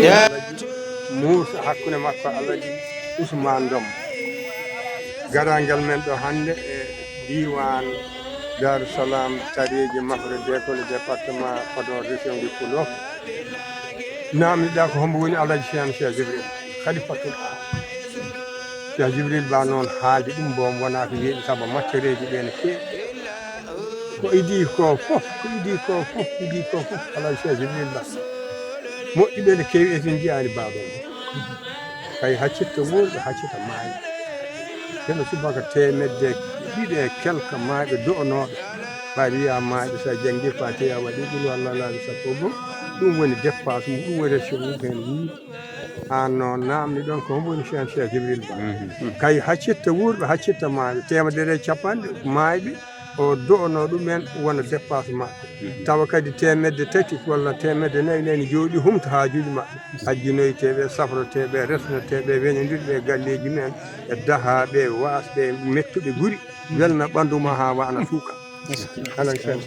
alaji Moussa hakkunde makko alaji Ousmane Dom garangal men ɗo hande e diwan Darou Salam tareji Mafre Dekole département Podor région de Podor namdiɗa ko hombo woni alaji Cheikh Jibril khalifatul Cheikh Jibril ba noon haalde ɗum mbom wona ko yeeɗi saabu maccereji ɗe ne keewi ko idi ko fof alaji Cheikh Jibril ba moƴƴuɓe ne keewi e tin jiyani baɗon kay haccitta wurɓe haccitta maayo keno subaka temedde ɗiɗi e quelque maaɓe do'onoɓe mbaɗa wiya maaɓe sa janggui fate a waɗi ɗum walla laaɓe sappo goo ɗum woni dépense mum ɗum woni rection mum hen wuuri an noon namdi ɗon ko hombo woni Cheikh Jibril Ba kay haccitta wurɓe haccitta maaɓe temedere e capanɗe maaɓe o do'ono ɗumen wona dépense maɓɓe tawa kadi temedde tati walla temedde nayyi nani jooɗi humta hajuji maɓɓe hajjinoyteɓe safroteɓe resnoteɓe weñodirɓe galleji men e dahaɓe wasɓe mettuɓe guuri welna ɓandu ma ha wana suuka alay sen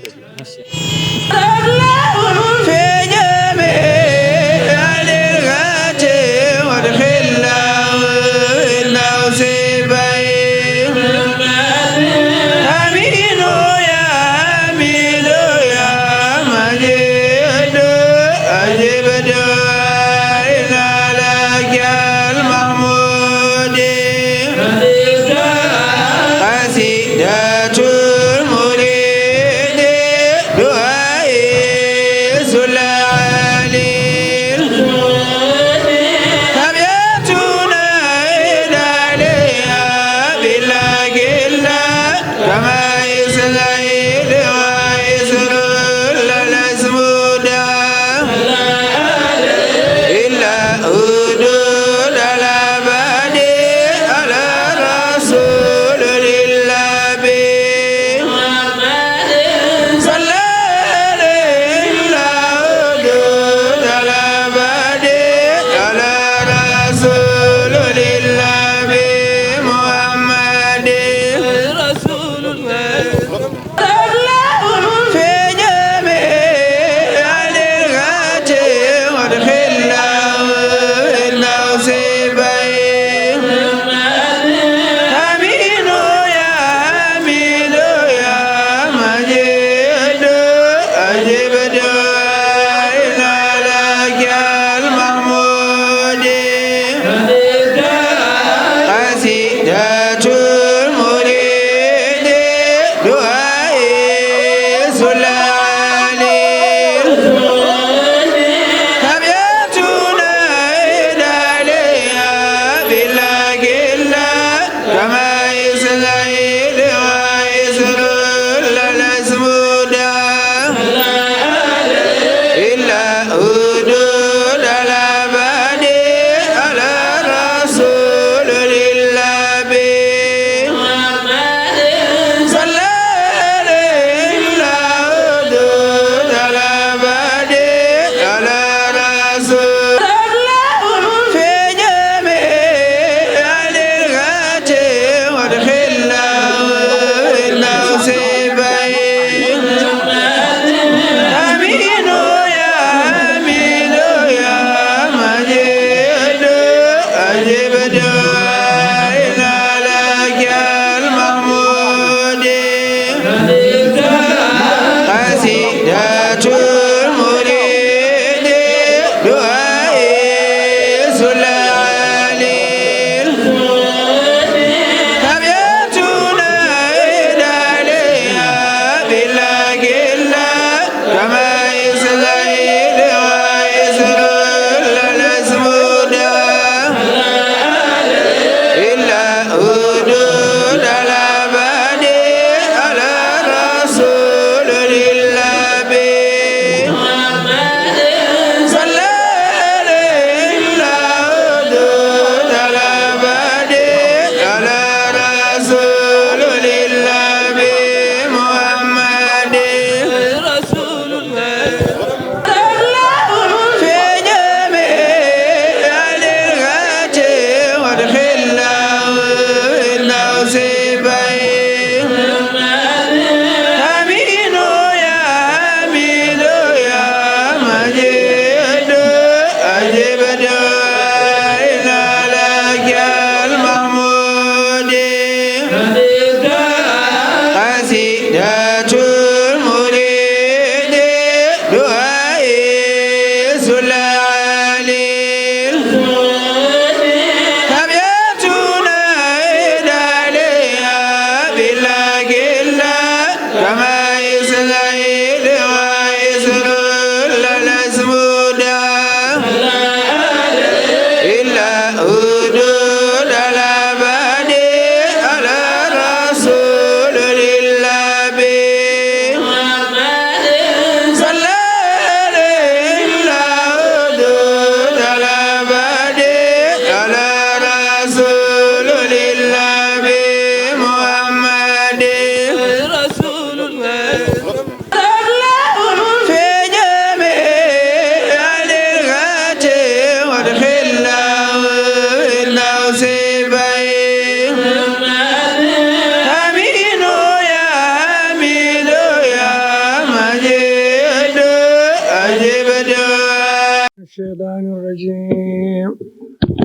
الشيطان الرجيم.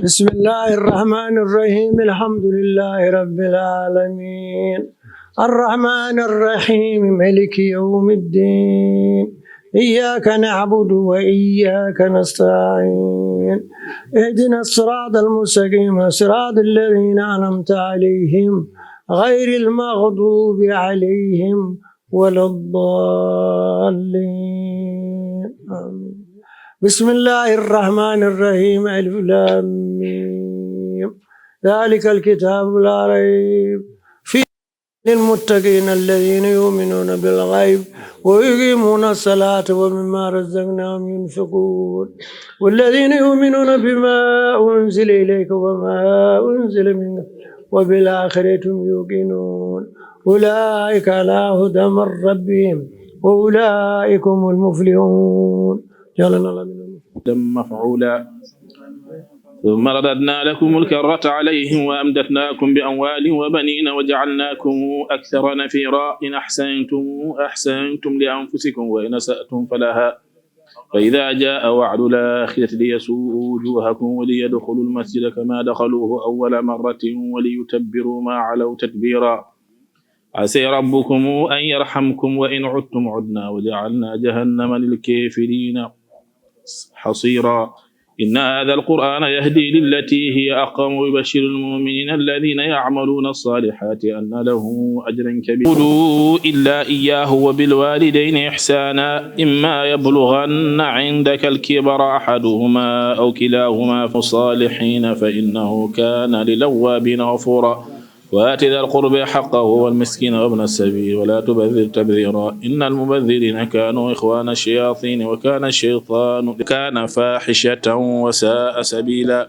بسم الله الرحمن الرحيم. الحمد لله رب العالمين الرحمن الرحيم مالك يوم الدين إياك نعبد وإياك نستعين اهدنا الصراط المستقيم صراط الذين أنعمت عليهم غير المغضوب عليهم ولا الضالين آمين. بسم الله الرحمن الرحيم ألف لام ميم ذلك الكتاب لا ريب فيه للمتقين الذين يؤمنون بالغيب ويقيمون الصلاة ومما رزقناهم ينفقون والذين يؤمنون بما أنزل إليك وما أنزل منك وبالآخرة هم يوقنون أولئك على هدى من ربهم وأولئك هم المفلحون. جعلنا الله من مفعولا ثم رددنا لكم الكرة عليهم وأمددناكم بأموال وبنين وجعلناكم أكثر نفيرا إن أحسنتم لأنفسكم وإن أسأتم فلها فإذا جاء وعد الآخرة ليسوءوا وجوهكم وليدخلوا المسجد كما دخلوه أول مرة وليتبروا ما علوا تتبيرا عسى ربكم أن يرحمكم وإن عدتم عدنا وجعلنا جهنم للكافرين حصيرا إن هذا القرآن يهدي للتي هي أقوم ويبشر المؤمنين الذين يعملون الصالحات أن لهم أجرا كبيرا قولوا إلا إياه وبالوالدين إحسانا إما يبلغن عندك الكبر أحدهما أو كلاهما فالصالحين فإنه كان للأوابين غفورا وآت ذا القرب حقه والمسكين وابن السبيل ولا تبذر تبذيرا إن المبذرين كانوا إخوان الشياطين وكان الشيطان كان فاحشة وساء سبيلا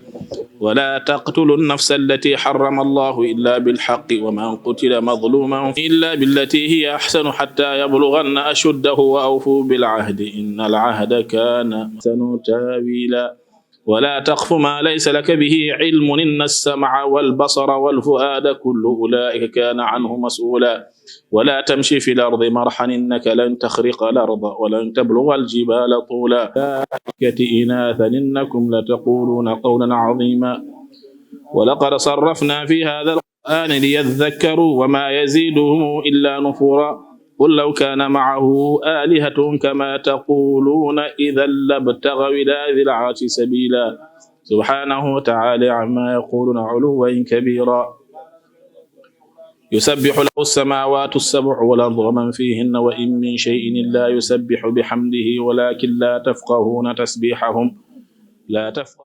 ولا تقتلوا النفس التي حرم الله إلا بالحق ومن قتل مظلوما إلا بالتي هي أحسن حتى يبلغن أشده وأوفوا بالعهد إن العهد كان أحسن تاويلا ولا تقف ما ليس لك به علم إن السمع والبصر والفؤاد كل أولئك كان عنه مسؤولا ولا تمشي في الأرض مرحا إنك لن تخرق الأرض ولن تبلغ الجبال طولا ملائكة إناثا إنكم لتقولون قولا عظيما ولقد صرفنا في هذا القرآن ليذكروا وما يزيدهم إلا نفورا قل لو كان معه آلهة كما تقولون إذا لابتغوا إلى ذي العرش سبيلا سبحانه وتعالى عما يقولون علوا كبيرا يسبح له السماوات السبع والأرض ومن فيهن وإن من شيء إلا يسبح بحمده ولكن لا تفقهون تسبيحهم لا تفقهون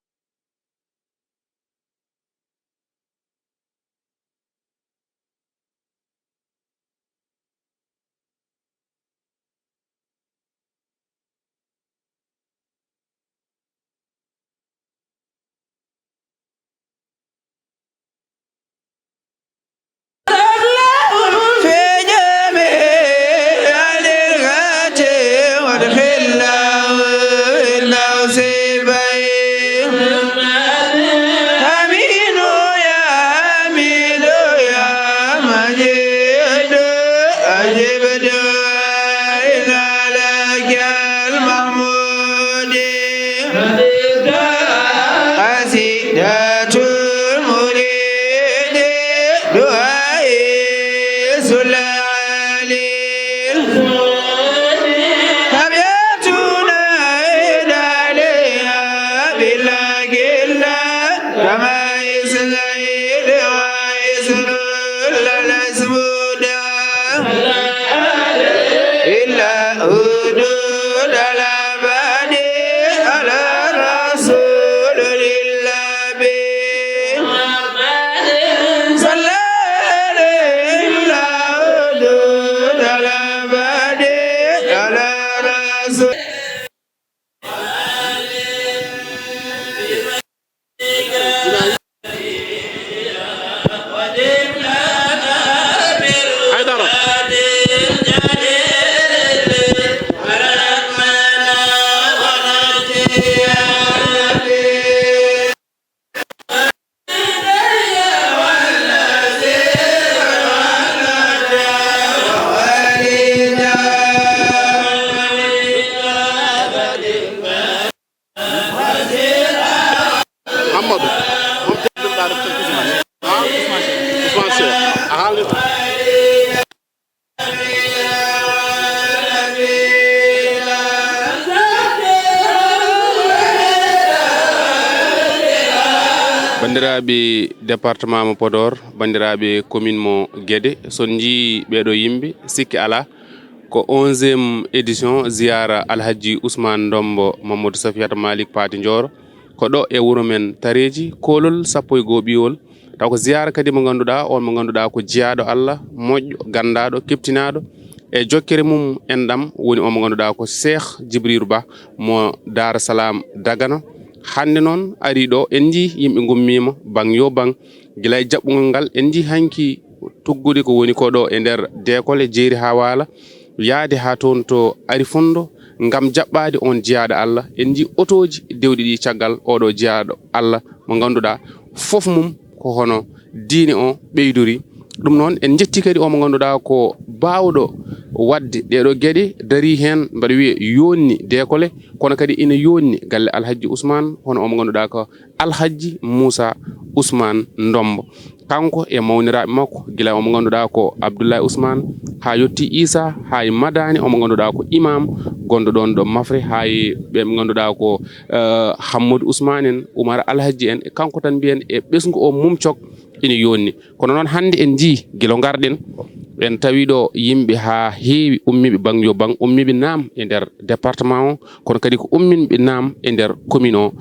bandiraɓe département mo Podor bandiraɓe commune mo Guédé son jii ɓeɗo yimɓe sikki ala ko 11e édition ziyara alhaji Ousmane Ndombo Mamadou Safiatou Malick Paty Ndioro ko ɗo e wuro men Tareji kolol 15 ɓiwol taw ko ziyara kadi mo ganduɗa on mo ganduɗa ko jiyaɗo Allah moƴƴo gandaɗo keptinaɗo e jokkere mum enɗam woni o mo ganduɗa ko Cheikh Djibril Ba mo Dar Salam Dagana hande noon ari ɗo en ji yimɓe gummima bang yo bang guila e jaɓɓugol ngal en ji hanki tuggude ko woni ko ɗo e nder décolle jeeri ha waala yaade ha toon to ari fundo ngam jaɓɓade on jiyaɗo Allah en ji otoji dewɗi ɗi caggal oɗo jiyaɗo Allah mo ganduɗa fof mum ko hono diine o ɓeydori ɗum noon en jetti kadi o mo ganduɗa ko bawɗo wadde ɗeɗo gueɗe dari hen mbaɗa wiya yonni décolle kono kadi ina yonni galle alhaji Ousmane hono o mo ganduɗa ko alhaji Moussa Ousmane Ndombo kanko e mawniraɓe makko guila o mo ganduɗa ko Abdoulaye Ousmane ha yetti Issa ha e Madani o mo ganduɗa ko imam gonɗo ɗon ɗo Mafre ha e ɓe mo ganduɗa ko Hammadou Ousmane en Oumar Alhaji en e kanko tan mbiyen e ɓesgu o mumcok ina yonni kono noon hande en ji guila garɗen en tawi ɗo yimɓe ha heewi ummiɓe bang yo bang ummiɓe naam e nder département o kono kadi ko umminɓe naam e nder commune o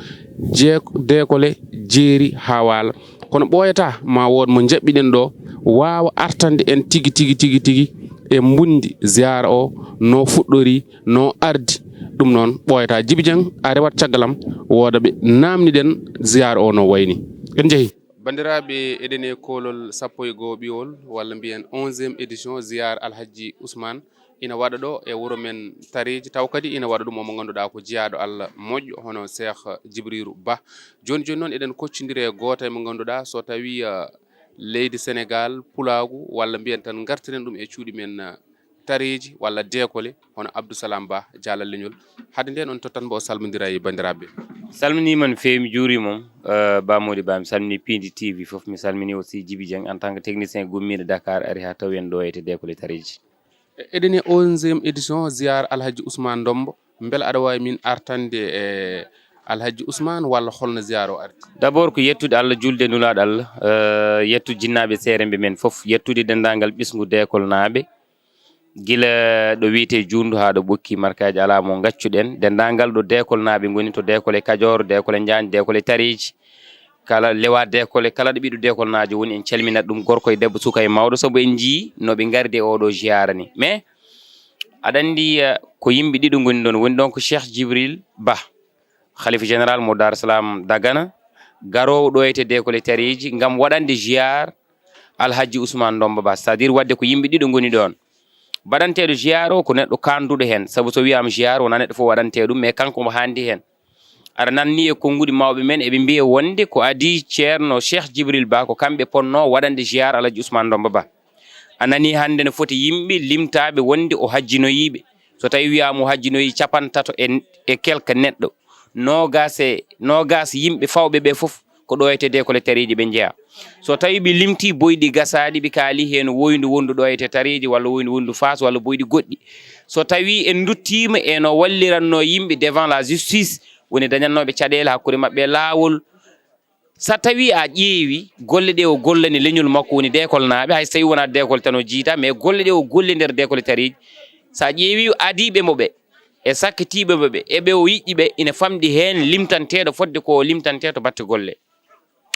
décolle jeeri ha waala kono ɓooyata ma wood mo jaɓɓiɗen ɗo wawa artande en tigi e mbundi ziyara o no fuɗɗori no ardi ɗum noon ɓooyata Djiby Dieng a rewat caggalam wooda ɓe namniɗen ziyara o no wayni en jeehi bandiraɓe eɗen e kolol 11 ɓiwol walla mbiyen 11e édition ziyara alhaji Ousmane ina waɗa ɗo e wuro men Tareji taw kadi ina waɗa ɗum o mo ganduɗa ko jiyaɗo Allah moƴƴo hono Cheikh Djibril Ba joni noon eɗen koccodiri e goto e mo ganduɗa so tawi leydi Sénégal pulagu walla mbiyen tan gartiren ɗum e cuuɗi men Tareji walla décolle hono Abdou Salam Ba Dialal Leñol hade nden on tottan mbo salmodira e bandiraɓe salminima no fewi mi juurimon Bamodi Ba mi salmini Pindi TV foof mi salmini aussi Djiby Dieng en tant que technicien gummiɗo Dakar ari ha tawi en ɗo e décolle Tareji eɗen e 11e édition ziyara alhaji Ousmane Ndombo beela aɗa wawi min artande e alhaji Ousmane walla holno ziyara o ardi d' abord ko yettude Allah julde nulaɗo Allah yettude jinnaɓe serembe men foof yettude dendagal ɓisgu décolle naɓe guila ɗo wiite jundu ha ɗo ɓokki markaji ala mo gaccuɗen dendagal ɗo décolle naɓe goni to décolle Kadior décolle Diagne décolle Tareji kala lewa décolle kala ɗo ɓiɗo décolle najo woni en calminat ɗum gorko e debbo suka e mawɗo saabu en jii noɓe gardi oɗo ziyara ni mais aɗa andi ko yimɓe ɗiɗo goni ɗon woni ɗon ko Cheikh Djibril Ba khalifa général mo Dar Salam Dagana garowo ɗo ete décolle Tareji gam waɗande ziyar alhaji Ousmane Ndombo Ba c'est à dire wadde ko yimɓe ɗiɗo goni ɗon baɗanteɗo ziyar o ko neɗɗo kanduɗo hen saabu so wiyama ziyar wona neɗɗo fof waɗante ɗum mais kanko mo handi hen aɗa nanni e konngudi mawɓe men eɓe mbiya wonde ko adi ceerno Cheikh Djibril Ba ko kamɓe ponno waɗande ziyar alhaji Ousmane Ndombo Ba a nani hande no foti yimɓe limtaɓe wonde o hajjinoyiɓe so tawi wiyama o hajjinoyi 50 e quelque neɗɗo nogas yimɓe fawɓe ɓe foof ko ɗo ete décolle Tareji ɓe jeeya so tawi ɓe limti boyɗi gasaɗi ɓe kaali hen woydu wondu ɗo ete Tareji walla woydu wondu Fass walla boyɗi goɗɗi so tawi en duttima e no walliranno yimɓe devant la justice woni dañannoɓe caɗele hakkude mabɓe lawol sa tawi a ƴeewi golle ɗe o gollani leñol makko woni décolle naɓe hay so tawi wona décolle tan o jiita mais golle ɗe o golli nder décolle Tareji sa ƴeewi adiɓe moɓe e sakkitiɓe moɓe eɓe o yiƴƴiɓe ina famɗi hen limtanteɗo fodde ko limtante to batte golle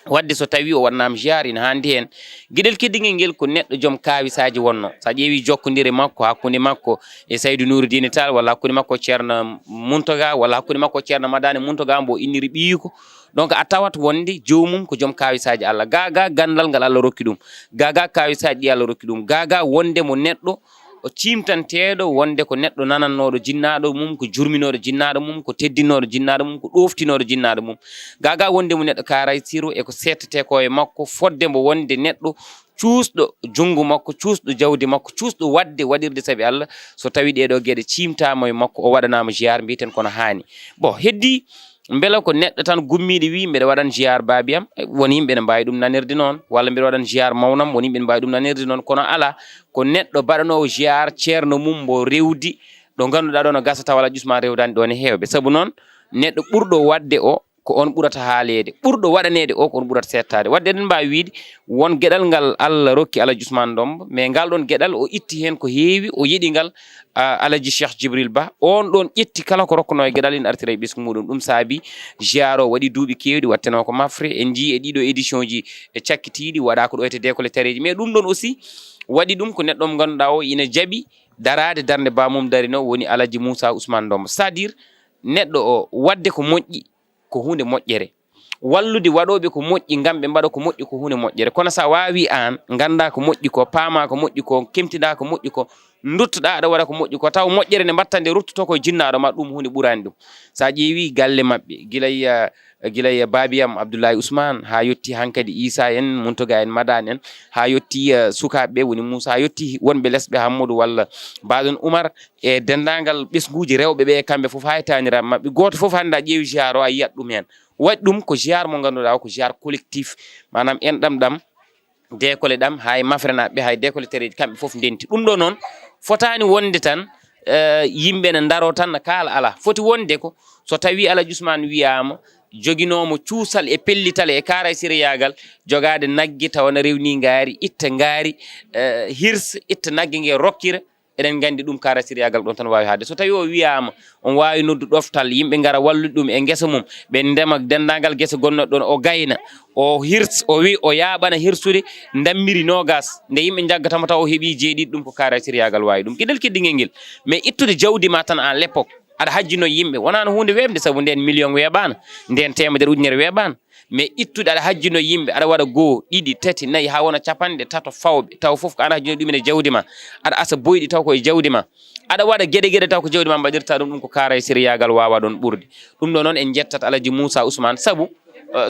wadde so tawi o waɗnama ziyara ina handi hen gueɗel keddigel ngel ko neɗɗo joom kawisaji wonno sa ƴeewi jokkodire makko hakkude makko e Saydou Nouridine Tall walla hakkude makko ceerno Mountaga walla hakkude makko ceerno Madani Mountaga mbo inniri ɓiyiko donc a tawat wonde jomum ko joom kawisaji Allah gaga gandal ngal Allah rokki ɗum gaga kawisaji ɗi Allah rokki ɗum gaga wonde mo neɗɗo o cimtanteɗo wonde ko neɗɗo nanannoɗo jinnaɗo mum ko jurminoɗo jinnaɗo mum ko teddinoɗo jinnaɗo mum ko ɗoftinoɗo jinnaɗo mum gaga wonde mo neɗɗo karay siro e ko settete ko e makko fodde mo wonde neɗɗo cuusɗo junggo makko cuusɗo jawdi makko cuusɗo wadde waɗirde saabi Allah so tawi ɗeɗo gueɗe cimtama e makko o waɗanama ziyar mbiten kono hani bon heddi beela ko neɗɗo tan gummiɗo wi mbeɗa waɗan ziyar babiyam woni yimɓe ne mbawi ɗum nanirde noon walla mbeɗa waɗan ziyar mawnam woni yimɓe ne mbawi ɗum nanirde noon kono ala ko neɗɗo baɗanowo ziyar ceerno mum mbo rewdi ɗo ganduɗa ɗo no gasata walla ƴusma rewdani ɗon e hewɓe saabu noon neɗɗo ɓurɗo wadde o ko on ɓurata haalede ɓurɗo waɗanede o ko on ɓurata settade wadde eɗen mbawi wiide won gueɗal ngal Allah rokki Alaji Ousmane Dombo mais ngal ɗon gueɗal o itti hen ko heewi o yiɗi ngal Alaji Cheikh Djibril Ba on ɗon ƴetti kala ko rokkuno e gueɗal ina artira e ɓesgu muɗum ɗum saabi jiyaro waɗi duuɓi kewɗi watteno ko mafre en jii e ɗiɗo édition ji e cakkitiɗi waɗa ko ɗo ete décollé tareji mais ɗum ɗon aussi waɗi ɗum ko neɗɗo mo ganduɗa o ina jaaɓi darade darde bamum darino woni Alaji Moussa Ousmane Dombo c'est à dire neɗɗo o wadde ko moƴƴi ko hunde moƴƴere wallude waɗoɓe ko moƴƴi ngam ɓe mbaɗa ko moƴƴi ko hunde moƴƴere kono sa wawi an ganda ko moƴƴi ko paama ko moƴƴi ko kemtiɗa ko moƴƴi ko duttoɗa aɗa waɗa ko moƴƴi ko taw moƴƴere nde mbatta nde ruttoto koye jinnaɗo ma ɗum hunde ɓurani ɗum sa ƴeewi galle mabɓe guilay babiyam Abdoulaye Ousmane ha yetti hankkadi Issa en Muntoga en Madane en ha yetti sukaɓeɓe woni Moussa ha yetti wonɓe lesɓe Hammadou walla Baɗon Oumar e dendagal ɓesguji rewɓeɓe kamɓe foof ha e taniraɓe mabɓe goto foof hande a ƴeewi jiyar o a yiyat ɗum hen waɗi ɗum ko jiyar mo ganduɗa o ko jiyar collectif manam enɗam ɗam décollé ɗam hay mafrenaɓe hay décollé tereji kamɓe foof ndenti ɗum ɗo noon fotani wonde tan yimɓe ne daro tan ne kaala ala foti wonde ko so tawi Alaji Ousmane wiyama joguinomo cuusal e pellital e kaara siriyagal jogade naggue tawana rewni ngaari itta ngaari hirsa itta naggue ngue rokkira eɗen gandi ɗum kaara siriyagal ɗon tan wawi hadde so tawi o wiyama on wawi noddu ɗoftal yimɓe gara wallude ɗum e guesa mum ɓe ndema dendagal guesa gonnoɗo ɗon o gayna o hirs o wi o yaɓana hirsude dammiri nogas nde yimɓe jaggatamo taw o heeɓi jeeɗiɗi ɗum ko kaara siriyagal wawi ɗum gueɗel keddigel ngel mais ittude jawdi ma tan en l'époque aɗa hajjino yimɓe wonano hunde webde saabu nden million weeɓano nden temedere ujunere weeɓano mais ittude aɗa hajjino yimɓe aɗa waɗa 2 ɗiɗi tati nayyi ha wona capanɗe tato fawɓe taw foof ko ana hajjino ɗumen e jawdi ma aɗa asa boyɗi taw koye jawdi ma aɗa waɗa gueɗe taw ko jawdi ma mbaɗirta ɗum ko kaara e siriyagal wawa ɗon ɓurde ɗum ɗo noon en jettat Alaji Moussa Ousmane saabu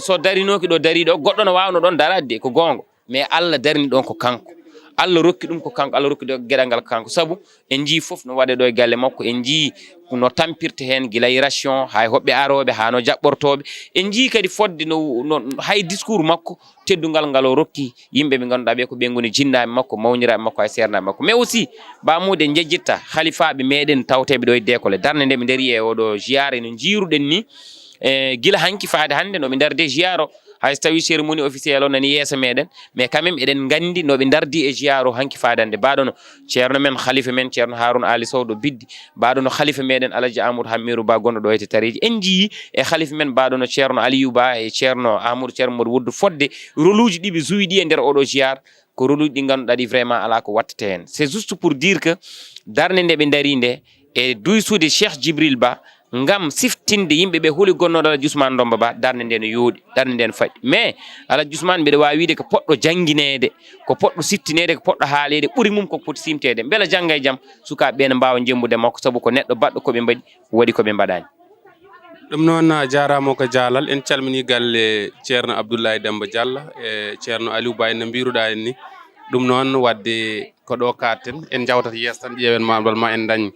so darinoki ɗo dariɗo goɗɗo no wawno ɗon daradde ko gonga mais Allah darini ɗon ko kanko Allah rokki ɗum ko kanko Allah rokki ɗo gueɗal ngal ko kanko saabu en jii foof no waɗe ɗo e galle makko en jii no tampirta hen guilay ration hay hoɓɓe aroɓe ha no jaɓɓortoɓe en jii kadi fodde no hay discours makko teddugal ngal o rokki yimɓe ɓe ganduɗa ɓe ko ɓe goni jinnaɓe makko mawniraɓe makko hay sernaɓe makko mais aussi bamude jejjitta halifaɓe meɗen tawteɓe ɗo e décollé darde nde ɓe daari e oɗo jiyare no jiruɗen ni guila hanki faade hande noɓe darde jiyaro hay so tawi cérémonie officiel o nani yeeso meɗen mais quand même eɗen gandi noɓe dardi e jiyaro hanki fadande mbaɗono ceerno men khalifa men ceerno Harouna Ali Sow ɗo biddi mbaɗono khalifa meɗen Alaji Amadou Hammirou Ba gonɗo ɗo e tareji en jii e khalifa men mbaɗono ceerno Aliou Ba e ceerno Amadou ceerno Modou Woddu fodde rôle uji ɗiɓe jouyi ɗi e nder oɗo jiyar ko rôle uji ɗi ganduɗa ɗi vraiment ala ko wattete hen c'est juste pour dire que darde nde ɓe daari nde e duysude Cheikh Djibril Ba ngam siftinde yimɓeɓe huuli gonnoɗo Alaji Ousmane Dombo Ba darde nde no yooɗi darde nde no faɗi mais Alaji Ousmane mbiɗa wawi wiide ko poɗɗo jangguinede ko poɗɗo sittinede ko poɗɗo haalede ɓuuri mum koko foti simtede beela jangga e jaam sukaɓeɓe ne mbawa jembude makko saabu ko neɗɗo baɗɗo koɓe mbaɗi waɗi koɓe mbaɗani ɗum noon jarama ko jaalal en calmini galle ceerno Abdoulaye Demba Diallo e ceerno Aliou Ba no mbiruɗa en ni ɗum noon wadde ko ɗo katten en jawtata yeeso tan ƴeewen mamdal ma en dañ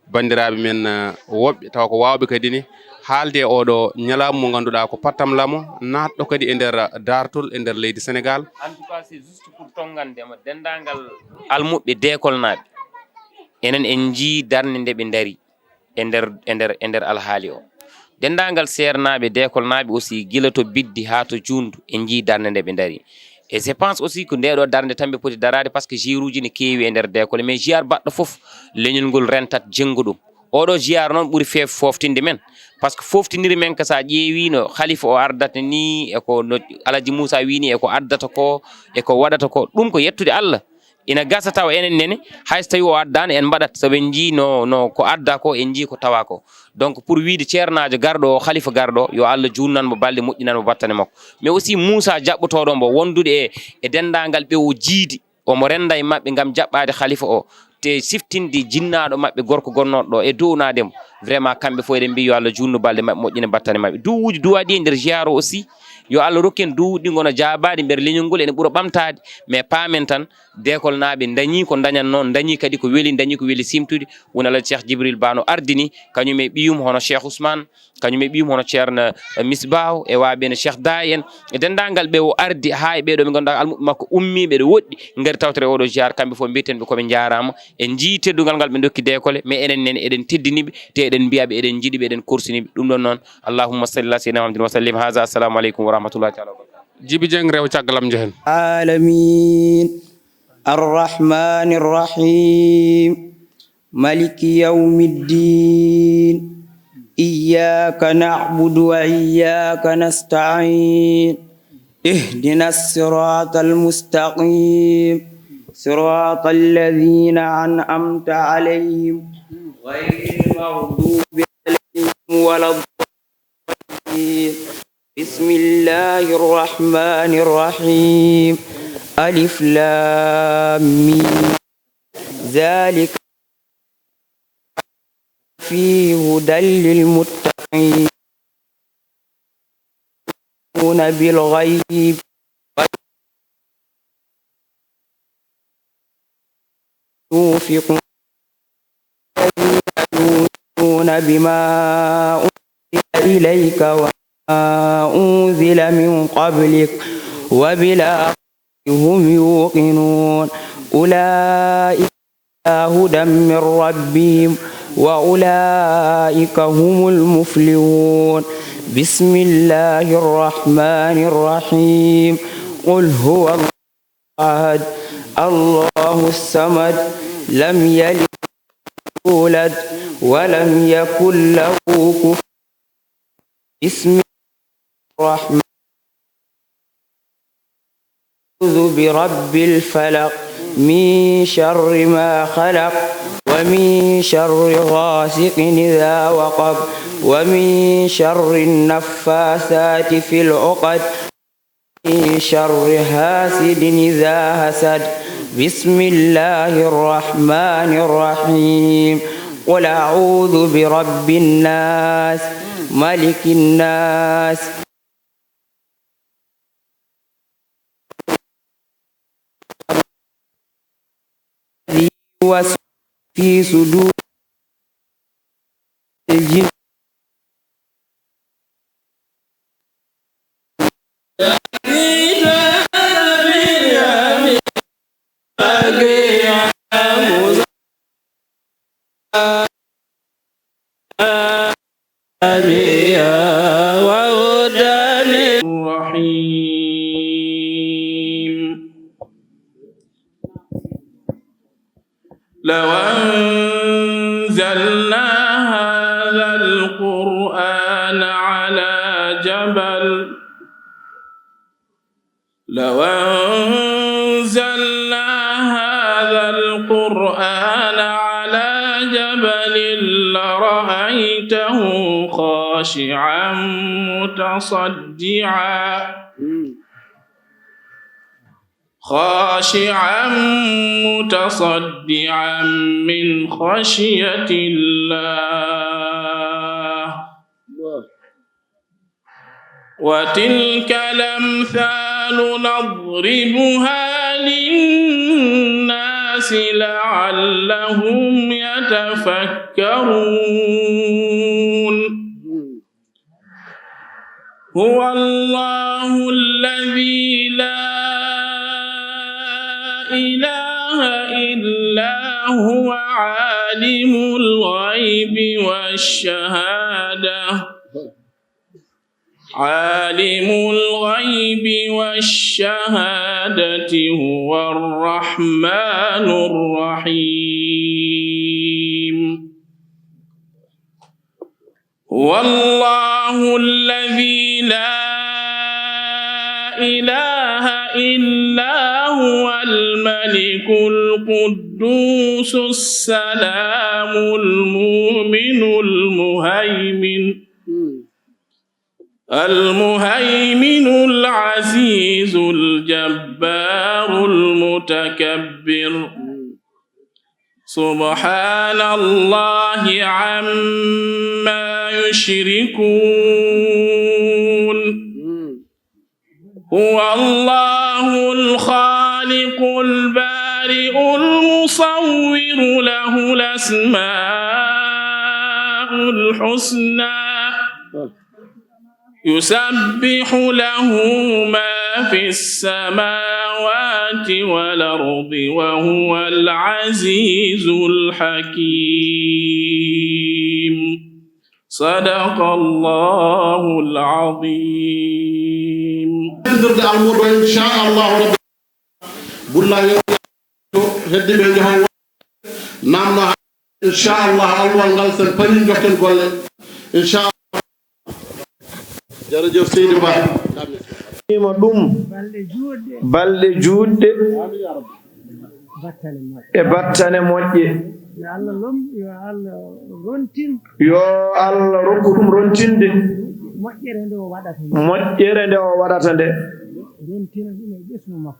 bandiraɓe men woɓɓe taw ko wawɓe kadi ni haalde oɗo ñalawma mo ganduɗa ko pattam lamo natɗo kadi e nder dartol e nder leydi Sénégal en tout cas c'est juste pour tongandema dendagal almuɓe décolnaɓe enen en jii darde nde ɓe daari e nder alhaali o dendagal sernaɓe décolnaɓe aussi guila to biddi ha to jundu en jii darde nde ɓe daari et je pense aussi ko ndeɗo darde tan ɓe poti darade par ce que jiruji ne keewi e nder décollé mais jiyar baɗɗo foof leñol ngol rentat jenggo ɗum oɗo jiyar noon ɓuuri feef foftinde men par ce que foftiniri men ko sa ƴeewi no khalifa o ardata ni eko no Alaji Moussa wini eko addata ko eko waɗata ko ɗum ko yettude Allah ina gasa taw enen nene hayso tawi o addano en mbaɗat soɓe jii no ko adda ko en jii ko tawa ko donc pour wiide ceernajo garɗo o khalifa garɗo yo Allah junnanmo balɗe moƴƴinanmo battane makko mais aussi Moussa jaɓɓotoɗo mbo wondude e dendagal ɓe o jiidi omo renda e mabɓe gam jaɓɓade khalifa o te siftinde jinnaɗo mabɓe gorko gonnoɗo ɗo e downademo vraiment kamɓe fo eɗen mbi yo Allah junnu balɗe mabɓe moƴƴina battane mabɓe duwuji duwaɗi e nder jiyaro aussi yo Allah rokken duwuɗi gono jabade nder leñol ngol ene ɓuura ɓamtade mais paamen tan décolnaɓe dañi ko dañatno dañi kadi ko weeli simtude woni Alaji Cheikh Djibril Ba no ardini kañum e ɓiyum hono Cheikh Ousmane kañum e ɓiyum hono ceerno Misbahu e waɓe no Cheikh Daye en e dendagal ɓe o ardi ha e ɓeɗo ɓe ganduɗa almuɓe makko ummi ɓeɗo woɗɗi gari tawtere oɗo jiyar kamɓe foof mbiyeten ɓe koɓe jarama en jii teddugal ngal ɓe dokki décollé mais enen nene eɗen teddiniɓe te eɗen mbiyaɓe eɗen jiɗiɓe eɗen kursiniɓe ɗum ɗon noon allahumma salli ala sayyidina Muhammadin wa sallim hada assalamu aleykum wa rahmatullahi taala wa barakatuh. Djiby Dieng rew caggalam jehen. alamin arrahmanir rahim maliki yawmiddin iyyaka na'budu wa iyyaka nasta'in ihdinas siratal mustaqim siratal ladzina an'amta alaihim ghairil maghdubi alaihim waladdallin. Bismillahir rahmanir rahim alif lam mim dzalika في هدى للمتقين بالغيب يوفقون بما أنزل إليك وما أنزل من قبلك وبالآخرة هم يوقنون أولئك هدى من ربهم وأولئك هم المفلحون. بسم الله الرحمن الرحيم قل هو الله أحد الله الصمد لم يلد ولد ولم يكن له كفوا. بسم الله الرحمن أعوذ برب الفلق من شر ما خلق ومن شر غاسق إذا وقب ومن شر النفاثات في العقد من شر حاسد إذا حسد. بسم الله الرحمن الرحيم قل أعوذ برب الناس ملك الناس الذي في صدور الجن لو أنزلنا هذا القرآن على جبل لرأيته خاشعا متصدعا من خشية الله. وتلك الأمثال نضربها للناس لعلهم يتفكرون. هو الله الذي لا إله إلا هو عالم الغيب والشهادة هو الرحمن الرحيم. هو الله الذي لا إله إلا هو الملك القدوس السلام المؤمن المهيمن العزيز الجبار المتكبر. سبحان الله عما يشركون. هو الله الخالق البارئ المصور له الأسماء الحسنى يسبح له ما في السماوات والأرض وهو العزيز الحكيم. صدق الله العظيم. إن شاء الله رب بالله هدي بينهم نعم إن شاء الله أول غلطة بني جوتن قول إن شاء الله جرجف سيدي با ma ɗum balɗe juutɗe e battane moƴƴe yo Allah rokku ɗum rontinde moƴƴere nde o waɗata nde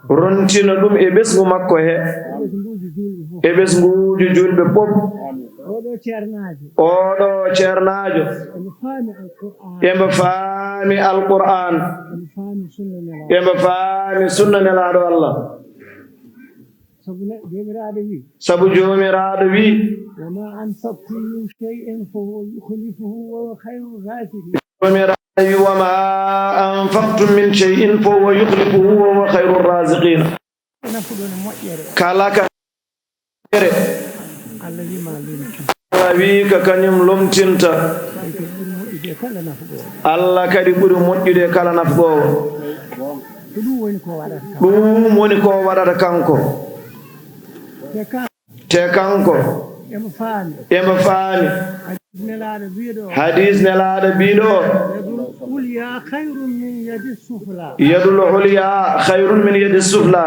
rontina ɗum e ɓesgu makko he e ɓesguuji julɓe fof oɗo ceernaajo embe faami alqur'an embe faami sunna nelaaɗo Allah sabu joomiraaɗo wi وما أنفقتم من شيء فهو يخلفه وهو خير الرازقين كالاك ويك كنيم لومتينتا الله كدي بودو موجودي كلا نافغو ɗum woni ko waɗata kanko te kanko emo faami hadis nelaaɗo biiɗo yadul ulya khayrun min yadi sufla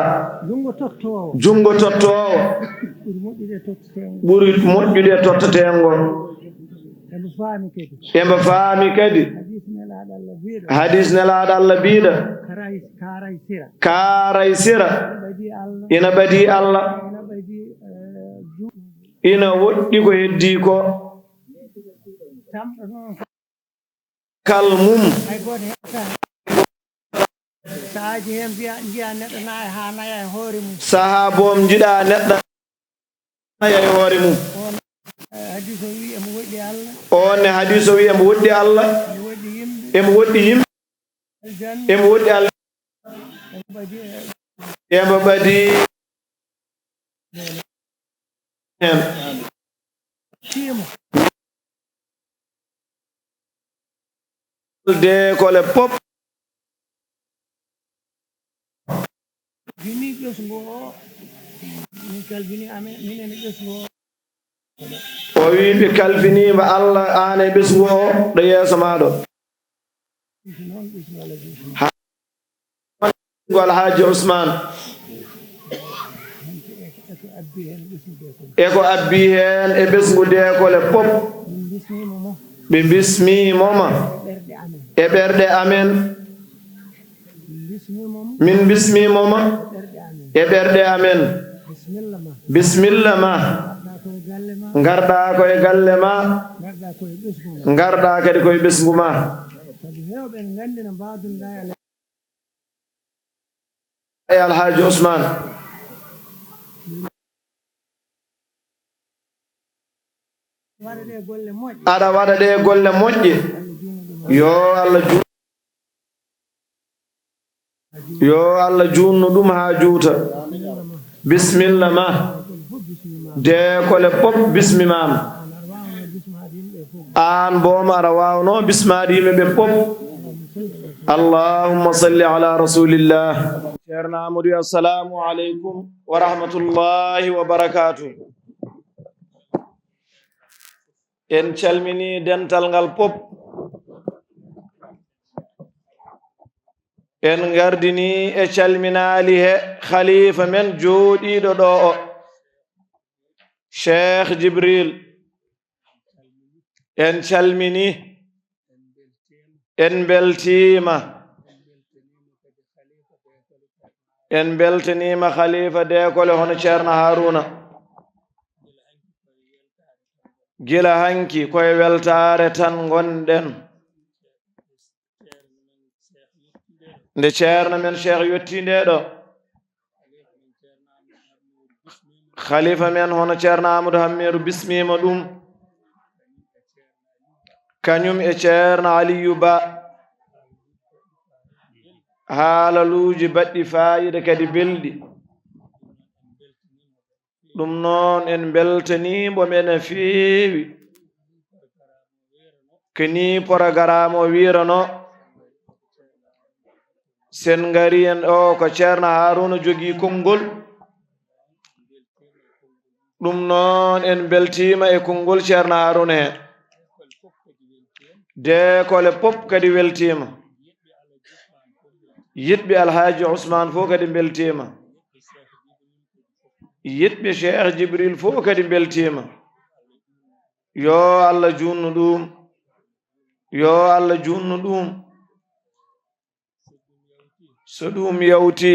jungo tottowo ɓuri moƴƴude tottotengo emo faami kadi hadis nelaaɗo Allah biiɗo kaaray sira ina ɓadi Allah ina woɗɗi ko heddii ko kalmum saha boom jiɗa neɗɗo naya e hoore mum on ne hadis o wi emo woɗɗi Allah emo woɗɗi yimɓe emo woɗɗi Allah emo ɓadi de kole pop o wi ɓe kalfinima Allah an e ɓesgu o ɗo yeeso maɗo Alhaji Ousmane eko abbi hen e ɓesgu de kole pop ɓe bismimoma e ɓerɗe amen min bismimoma e ɓerɗe amen bisimilla ma garɗa koye galle ma garɗa kadi koye ɓesgu ma e Alhaji Ousmane aɗa waɗa ɗe golle moƴƴe yo Allah junno ɗum ha juuta bisimilla ma de kole pop bismimama an booma aɗa wawno bismaɗo yimɓeɓe pop allahumma salli ala rasulillah ceerno Amadou assalamu aleykum wa rahmatullahi wa barakatuh en calmini dental ngal pop en gardini e calminali he khalifa men jooɗiɗo ɗo o Cheikh Jibril en calmini en beltima en beltanima khalifa dekole hono ceerno Haruna gila hanki koye weltare tan gonɗen nde ceerno men Cheikh yetti ndeɗo khalifa men hono ceerno Amadou Hammirou bismima ɗum kañum e ceerno Aliyu Ba haalaluuji baɗɗi fayida kadi belɗi ɗum noon en beltanimo men no feewi kini programme o wirano sen ngari en o ko Ceerno Haruna jogii konngol ɗum noon en beltima e konngol Ceerno Haruna he dekole pop kadi weltima yiɗɓe Alhaji Ousmane fof kadi beltima yiɗɓe Cheikh Djibril fof kadi beltima yo Allah junnu ɗum yo Allah junnu ɗum so ɗum yawti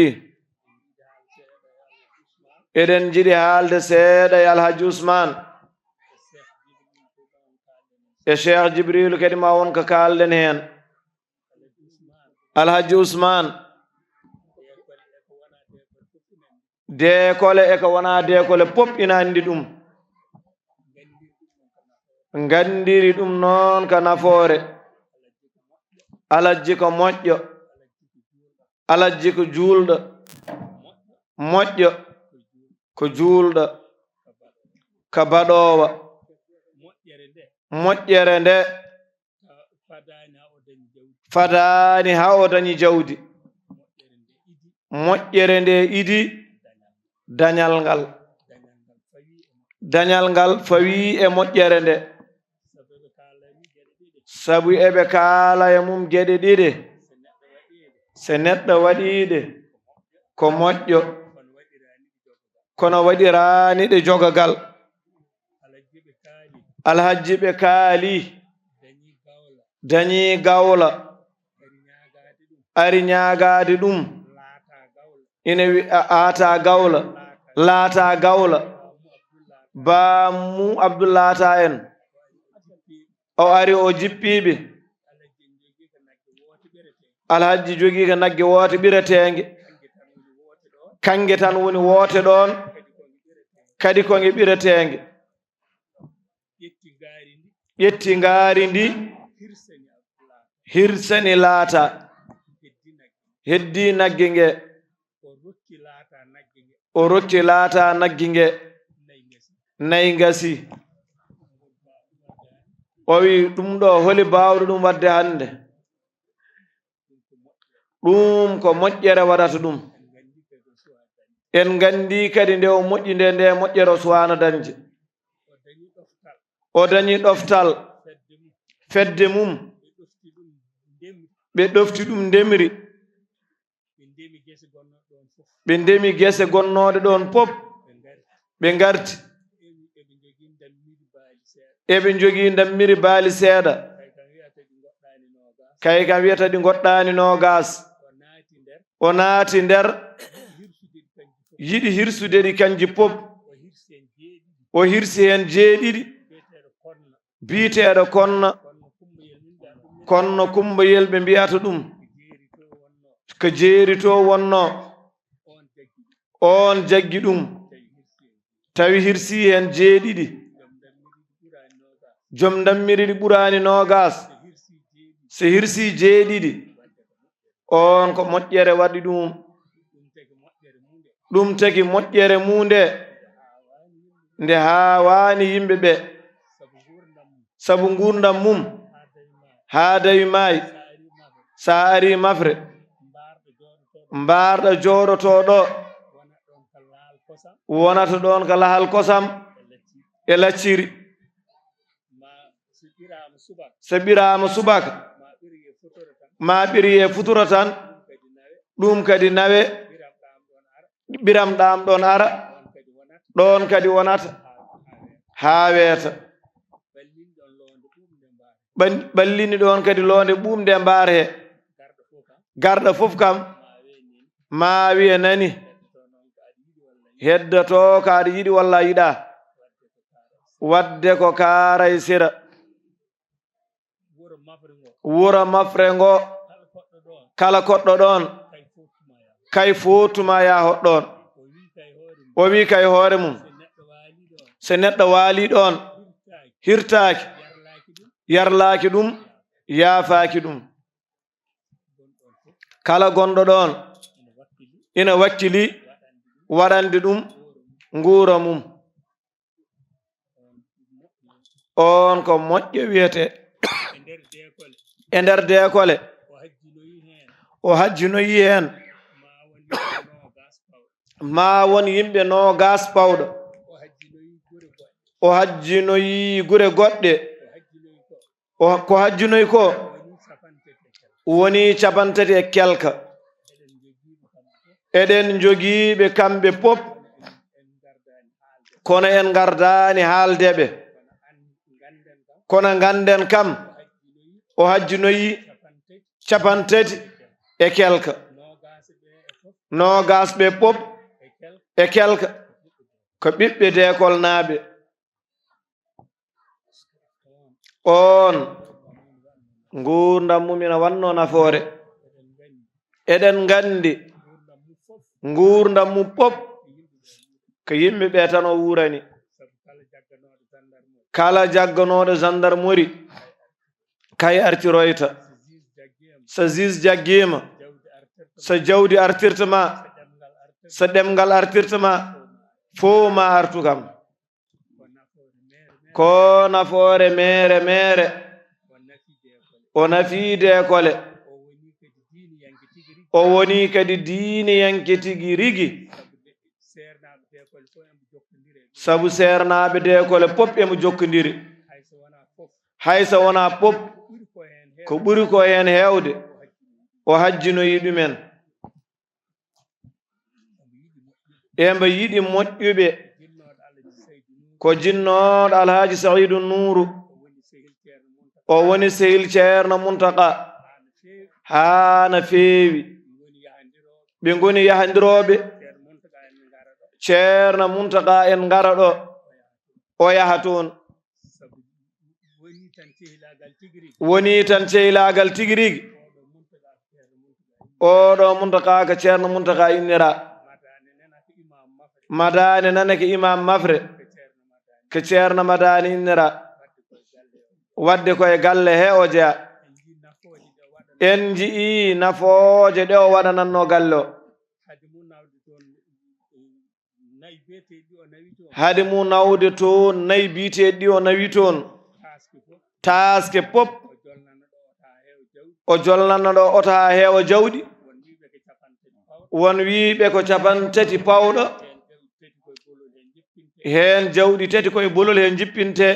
eɗen jiɗi haalde seeɗa e Alhaji Ousmane e Cheikh Djibril kadi ma won ko kalden hen Alhaji Ousmane dekole e ko wona dekole pop ina andi ɗum ngandiri ɗum noon ka nafoore alajji ko moƴƴo alajji ko juulɗo moƴƴo ko juulɗo ka baɗowo moƴƴere nde fadani ha o dañi jawdi moƴƴere nde idi dañal ngal fawi e moƴƴere nde sabu eɓe kaala e mum geɗe ɗiɗi se neɗɗo waɗiɗe ko moƴƴo kono waɗirani ɗe jogogal alhaji ɓe kaali dañi gawla ari ñaagade ɗum ina wi aata gawla laata gawla baamu Abdoulata en o ari o jippiɓe alhaji jogii ko nagge woote ɓiretenge kange tan woni woote ɗon kadi konge ɓiretenge ƴetti ngaari ndi hirsani laata heddi nagge nge o rokki laata nagge nge nayi ngasi o wi ɗum ɗo holi bawɗo ɗum wadde hande ɗum ko moƴƴere waɗata ɗum en gandi kadi nde o moƴƴi nde moƴƴere o suwano dañde o dañi ɗoftal fedde mum ɓe ɗofti ɗum ndemri ɓe ndemi gese gonnoɗe ɗon pop ɓe garti eɓe jogii dammiri baali seeɗa kay kam wiyata ɗi goɗɗani nogas o naati nder yiɗi hirsude ɗi kanji pop o hirsi hen jeeɗiɗi biiteɗo konno kumbayel ɓe mbiyata ɗum ko jeeri to wonno on jaggi ɗum tawi hirsi hen jeeɗiɗi joom dammiri ɗi ɓurani nogas so hirsi jeeɗiɗi on ko moƴƴere waɗi ɗum ɗum tagi moƴƴere munde nde hawani yimɓe ɓe sabu gurdam mum haa dawi maayi sa ari mafre mbarɗo jooɗotoɗo wonata ɗon ko lahal kosam e lacciri so ɓirama subaka ma ɓiri e futuro tan ɗum kadi nawe ɓiram ɗam ɗon ara ɗon kadi wonata haa weeta ɓallini ɗon kadi loonde ɓumde mbaar he garɗo fof kam ma wiye nani heddoto ko aɗa yiɗi walla yiɗa wadde ko kaaray sira wuro mafre ngo kala koɗɗo ɗon kay fotuma ya hoɗɗon o wi kay hoore mum so neɗɗo waali ɗon hirtaaki yarlaaki ɗum yaafaaki ɗum kala gonɗo ɗon ina wakkili waɗande ɗum nguura mum on ko moƴƴo wiyete e nder deekole o hajjinoyi heen ma won yimɓe nogas pawɗo o hajjinoyi gure goɗɗe ko hajjinoyi ko woni 50 e kelka eɗen jogiiɓe kamɓe pop kono en gardani haaldeɓe kono ganden kam o hajjinoyi 50 e kelka nogas ɓe pop e kelka ko ɓiɓɓe deekol naaɓe on ngurdam mumina wanno nafoore eɗen gandi ngurdam mum pop ko yimɓe ɓe tan o wurani kala jagganoɗo gendarmerie kay artiroyta so juge jaggima so jawdi artirtema so ɗemgal artirtema fo ma artu kam ko nafoore mere o nafi deekole o woni kadi diine yanke tigi rigi sabu sernaɓe deekole pop emo jokkodiri hayso wona pop ko ɓuri ko hen hewde o hajjinoyi ɗumen emba yiɗi moƴƴuɓe ko jinnoɗo alhaji Saydou Nourou o woni sehil ceerno Muntaka haana feewi ɓe goni yahandiroɓe ceerno Muntaka en ngara ɗo o yaha toon woni tan cehilagal tigi rigi oɗo Muntaka ko ceerno Muntaka innira madane nana ko imam mafre ko ceerno madani innira wadde koye galle he o jeya en jii nafooje ɗe o waɗananno galle o hade mu nawde toon nayi biteɗi ɗi o nawi toon taske pop o jolnanno ɗo oto ha heewa jawɗi won wiɓe ko 50 pawɗo hen jawɗi 3 koye bolol hen jippinte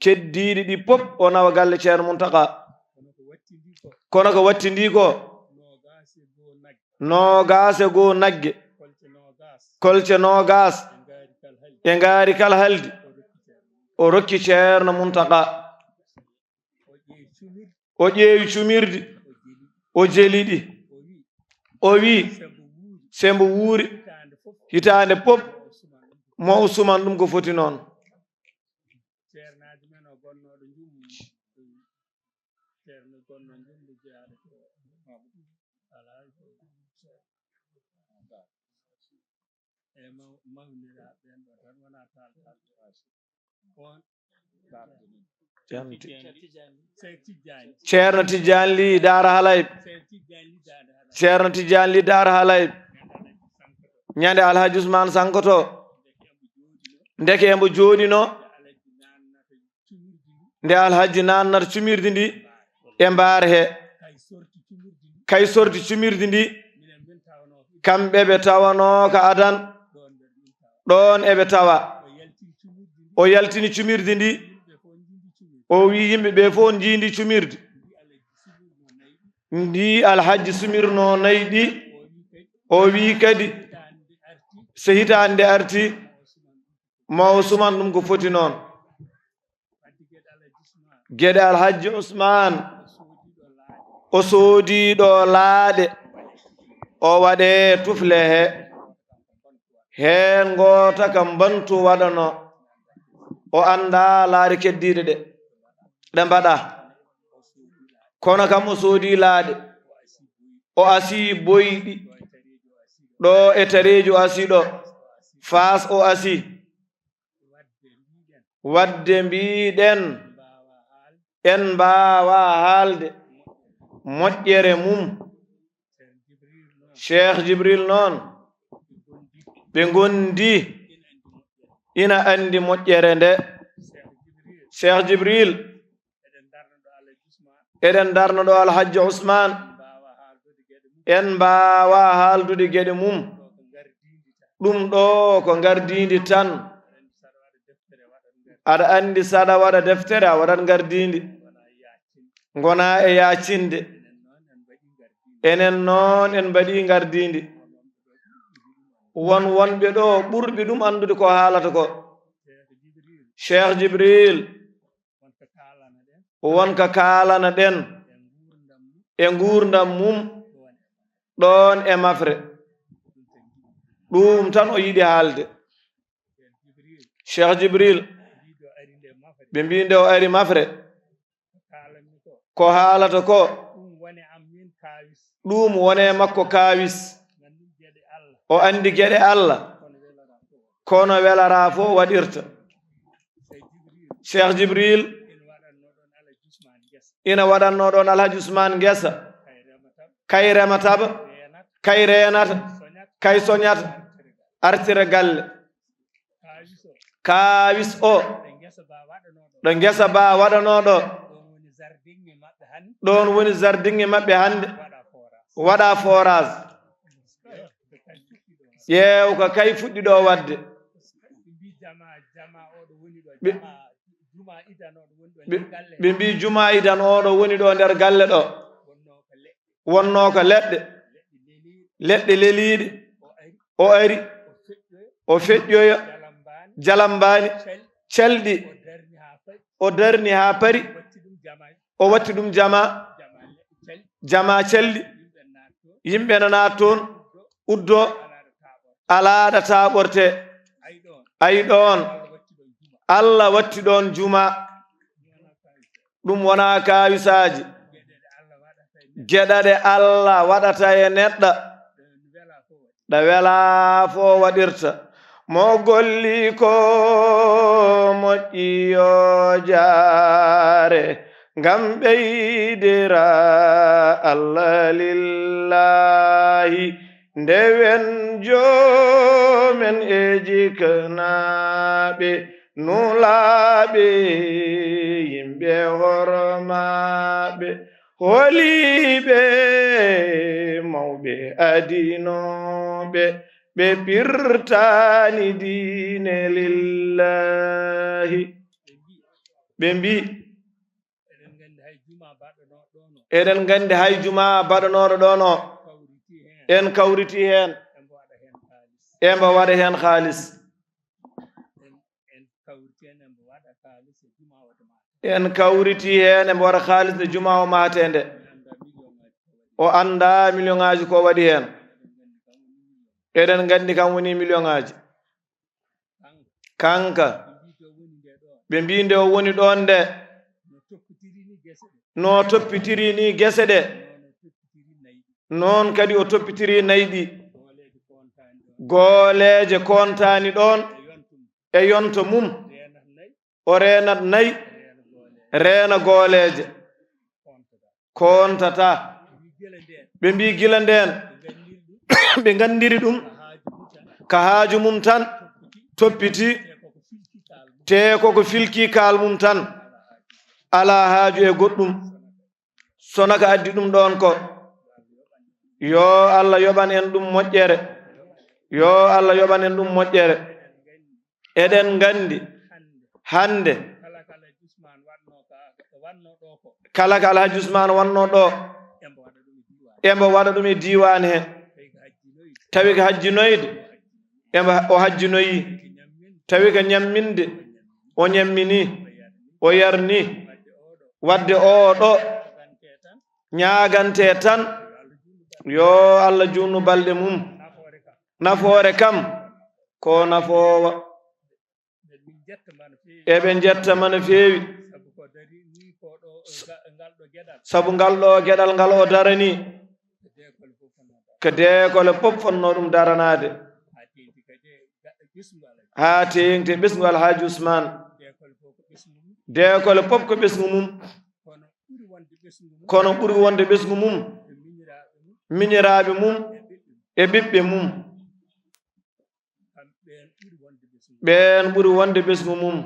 keddiɗi ɗi pop o nawa galle ceerno Muntaka kono ko wattindi ko nogas e goo nagge kolce nogas e ngaari kala haldi o rokki ceerno Muntaka o ƴeewi cumirdi o jeliɗi o wi sembo wuuri hitande pop mo usuman ɗum ko foti noon ceerno Tidiane Ly Daara Halayɓe ceerno Tidiane Ly Daara Halayɓe ñande alhaji Ousmane Sankoto ndeke embo jooɗino nde alhaji nannata cumirdi ndi e mbaare he kay sorti cumirdi ndi kamɓe ɓe tawano ko adan ɗon eɓe tawa o yaltini cumirdi ndi o wi yimɓe ɓe fof jiindi cumirdi ndi alhaji sumirno nayi ɗi o wi kadi so hitande arti mawo suman ɗum ko foti noon gueɗe alhaji Ousmane o soodiɗo laaɗe o waɗe tufle he hen goota kam bantu waɗano o anda laaɗe keddiɗe ɗe ɗe mbaɗa kono kam o soodi laaɗe o asi boyɗi ɗo e tareji o asi ɗo Faas o asi wadde mbiɗen en mbawa haalde moƴƴere mum Cheikh Jibril noon ɓe gondi ina andi moƴƴere nde Cheikh Jibril eɗen darno ɗo alhaji ousmane en mbawa haaldude geɗe mum ɗum ɗo ko gardidi tan aɗa andi saɗa waɗa deftere a waɗat gardidi gona e yacinde enen noon en mbaɗi gardidi wonɓe ɗo ɓurɓe ɗum andude ko haalata ko cheikh jibril wonka kaalana ɗen e gurdam mum ɗon e mafre ɗum tan o yiɗi haalde cheikh jibril ɓe mbi nde o ari mafre ko haalata ko ɗum wone makko kaawis o andi geɗe Allah kono welara fo waɗirta cheikh jibril ina waɗanno ɗon alhaji ousmane gesa kay remataba kay renata kay soñata artira galle kaawis o ɗo gesa ba waɗanoɗo ɗon woni jardinge maɓɓe hande waɗa forage ƴeew ko kay fuɗɗi ɗo wadde ɓe mbi juma idan oɗo woni ɗo nder galle ɗo wonno ko leɗɗe leliɗe o ari o feƴƴoya jalambani celɗi o darni ha pari o watti ɗum jama celɗi yimɓe nana toon uddo alaɗa taɓorte ayi ɗon Allah watti ɗon juma ɗum wona kawisaji geɗaɗe Allah waɗata e neɗɗo ɗa wela fo waɗirta mo golli ko moƴƴi yo jaare ngam ɓeydira Allah lillahi ndewen jomen e jiknaɓe nulaɓe yimɓe hormaɓe holiɓe mawɓe adinoɓe ɓe pirtani diine lillahi ɓe mbi eɗen gandi hay juma baɗanoɗo ɗon o en kawriti hen embo waɗa hen haalis en kawriti hen embo waɗa haalis nde juma o matende o anda million ngaji ko waɗi hen eɗen gandi kam woni million ngaji kanka ɓe mbi nde o woni ɗon nde no toppitiri ni gese ɗe noon kadi o toppitiri nayi ɗi gooleje kontani ɗon e yonto mum o renat nayi reena gooleje kontata ɓe mbi gila nden ɓe gandiri ɗum ka haaju mum tan toppiti te koko filki kaal mum tan ala haaju e goɗɗum sonaka addi ɗum ɗon ko yo Allah yoɓan en ɗum moƴƴere yo Allah yoɓan en ɗum moƴƴere eɗen gandi hande kala ka alhaji ousmane wanno ɗo embo waɗa ɗum e diwan he tawi ko hajjinoyde embo o hajjinoyi tawi ko ñamminde o ñammini o yarni wadde oɗo ñagante tan yo Allah junnu balɗe mum nafoore kam ko nafowa eɓe jettama no feewi sabu ngal ɗo gueɗal ngal o darani ko deekole fof fonno ɗum daranade ha tengti ɓesgu alhaji ousmane deekole fof ko ɓesgu mum kono ɓuri wonde ɓesgu mum miñiraɓe mum e ɓiɓɓe mum ɓen ɓuri wonde ɓesgu mum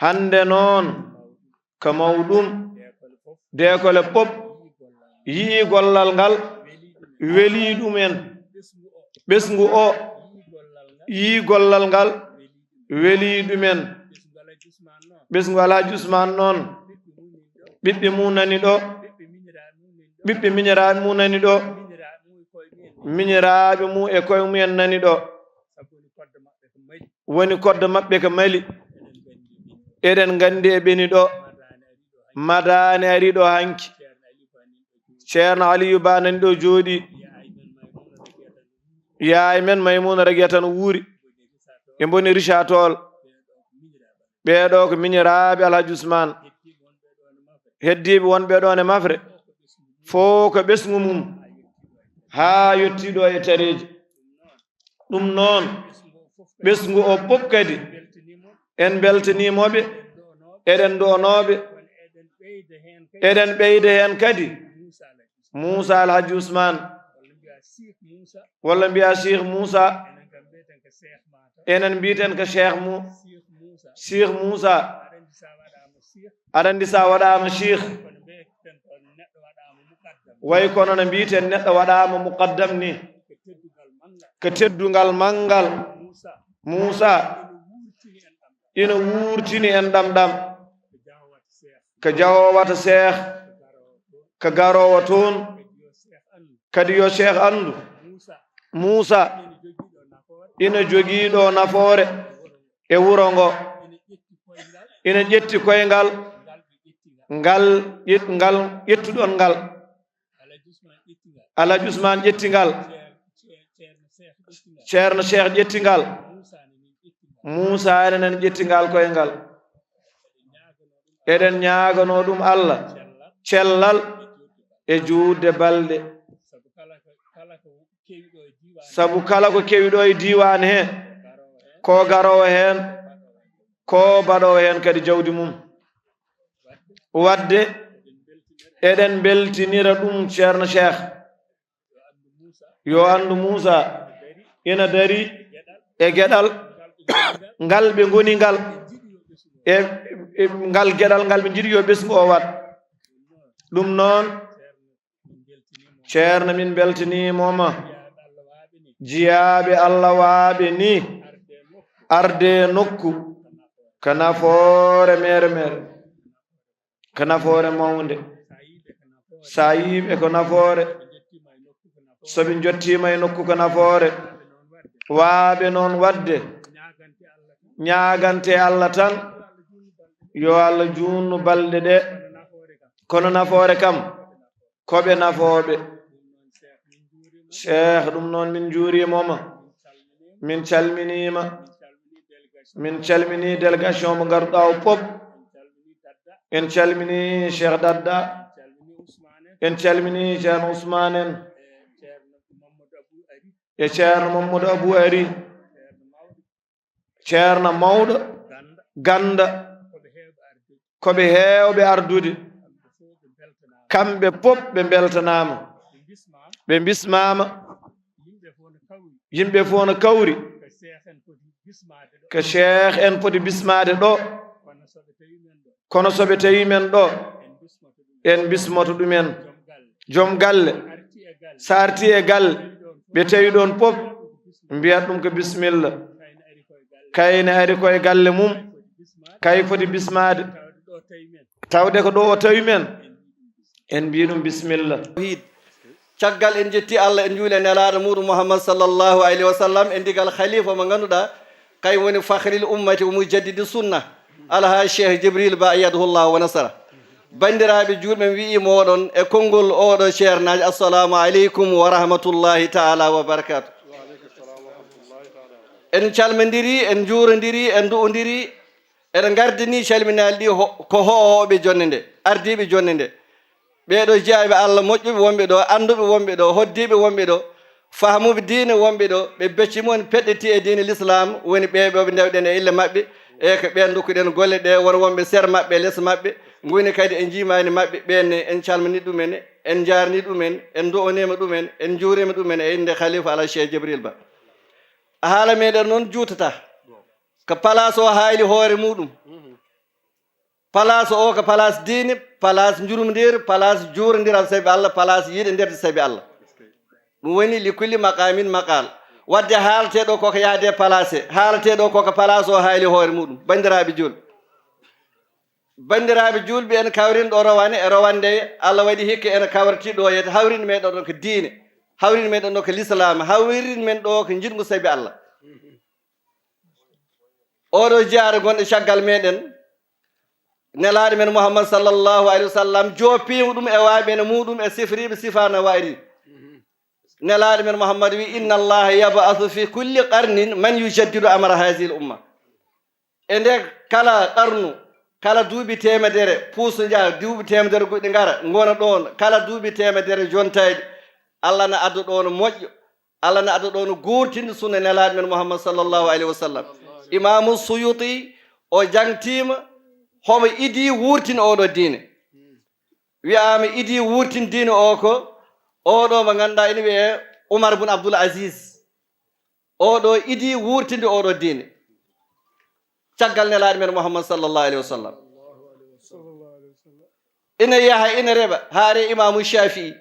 hande noon ko mawɗum dekole pop yii gollal ngal weli ɗumen ɓesngu o yii gollal ngal weli ɗumen ɓesngu Alhaji Ousmane noon ɓiɓɓe mum nani ɗo ɓiɓɓe miñiraaɓe mum nani ɗo miñiraaɓe mum e koye mumen nani ɗo woni kodde maɓɓe ko mali eɗen nganndi e ɓeni ɗo madani ari ɗo hanki ceerno Aliyu Ba nani ɗo jooɗi yaay men Maymuna Raguiya tan wuuri e boni Richard Toll ɓeeɗo ko miñiraaɓe Alhaji Ousmane heddiɓe wonɓe ɗon e mafre fof ko ɓesngu mum haa yettiɗo e tareji ɗum noon ɓesngu o fof kadi en beltanimoɓe eɗen ɗonoɓe eɗen ɓeyda hen kadi Moussa Alhaji Ousmane walla mbiya Cheikh Moussa enen mbiten ko Cheikh Moussa aɗa andi sa waɗama Cheikh way kono no mbiten neɗɗo waɗama muqaddam ni ko teddungal manngal Moussa ina wurtini en ɗamɗam ko jahowata Cheikh ko garowo toon kadi yo Cheikh andu Moussa ina jogiiɗo nafoore e wuro ngo ina ƴetti koyngal ngal ƴettuɗon ngal Alhaji Ousmane ƴettingal ceerno Cheikh ƴettingal Moussa enen ƴettingal koyngal eɗen ñaagano ɗum Allah cellal e juutde balɗe sabu kala ko kewi ɗo e diwan he ko garowo hen ko baɗowo hen kadi jawdi mum wadde eɗen beltinira ɗum ceerno Cheikh yo andu Moussa ina dari e gueɗal ngal ɓe goni ngal e ngal gueɗal ngal ɓe jiɗi yo ɓesngu o wat ɗum noon ceerno min beltinimoma jiyaɓe Allah waaɓe ni arde nokku ko nafoore mere ko nafoore mawnde sa yiɓe ko nafoore soɓe jottima e nokku ko nafoore waaɓe noon wadde ñaagante Allah tan yo Allah juutnu balɗe ɗe kono nafoore kam koɓe nafooɓe Cheikh ɗum noon min juurimoma min calminima min calmini délégation mo ngaruɗa o pop en calmini Cheikh Dadda en calmini ceerno Ousmane en e ceerno Mamadou Abou Ari ceerno mawɗo ganda koɓe heewɓe ardude kamɓe pop ɓe beltanama ɓe bismama yimɓe fof no kawri ko Cheikh en poti bismade ɗo kono soɓe tawi men ɗo en bismoto ɗumen joom galle sa arti e galle ɓe tawi ɗon pop mbiyat ɗum ko bisimilla kayne ari koye galle mum kay foti bismade tawde ko ɗo o tawi men en mbi ɗum bisimilla caggal en jetti Allah en juule nelaɗo muɗum Muhammad sallallahu alayhi wa sallam e ndigal khalifa mo ganduɗa kay woni fakhril ummati o mujaddidi sunna alhaji Cheikh Djibril Ba ayyadahullahu wa nasara bandiraɓe julɓe mi wi'i moɗon e konngol oɗo ceernaji assalamu aleykum wa rahmatullahi taala wa barakatuh en calmodiri en juurodiri en du'odiri eɗen gardini calminali ɗi ko howoɓe jonde nde ardiɓe jonde nde ɓeɗo jeyaɓe Allah moƴƴuɓe wonɓe ɗo anduɓe wonɓe ɗo hoddiɓe wonɓe ɗo famuɓe diine wonɓe ɗo ɓe beccimon peɗɗeti e diine l'islam woni ɓeɓe ndewɗen e ille mabɓe e ko ɓen dokkuɗen golle ɗe won wonɓe seer mabɓe e less mabɓe goni kadi en jimani mabɓe ɓenne en calmini ɗumen en jarni ɗumen en du'onima ɗumen en juurima ɗumen e inde khalifa ala Cheikh Djibril Ba haala meɗen noon juutata ko place o haali hoore muɗum place o ko place diine place jurumdir place juurodiral sabi Allah place yiɗe sabi Allah ɗum woni li kulli maqamin maqal wadde haalteɗo koko yaade place haalteɗo koko place o haali hoore muɗum bandiraɓe julɓe en kawrin ɗo rowane e rowande Allah waɗi hikka en kawrti ɗo yete hawrin meɗen ɗo ko diine hawrin meɗen ɗo ko l'islam hawrin men ɗo ko jiɗmu sabi Allah oɗo jiyaare gonɗo caggal meɗen nelaɗo men Muhammad sallallahu alayhi wa sallam joppima ɗum e waaɓene muɗum e sifriɓe sifano wayri nelaɗo men Muhammad wi inna allaha yab'athu fi kulli qarnin man yujaddidu amra hadihi l umma e nde kala qarnu kala duuɓi temedere puuso jaa duuɓi temedere goɗɗi ngara gona ɗon kala duuɓi temedere jontayɗe Allah na adda ɗon moƴƴo Allah na adda ɗon gurtinde sunna nelaɗo men Muhammad sallallahu alayhi wa sallam imamu Suyuti o jangtima homo idi wurtin oɗo diine wiyama idi wurtin diine o ko oɗo mo ganduɗa ene wiye Umar bun Abdul Aziz oɗo idi wurtinde oɗo diine caggal nelaɗo men Muhammad sallallahu alayhi wa sallam ina yaha ina reɓa ha are imamu Shafi'i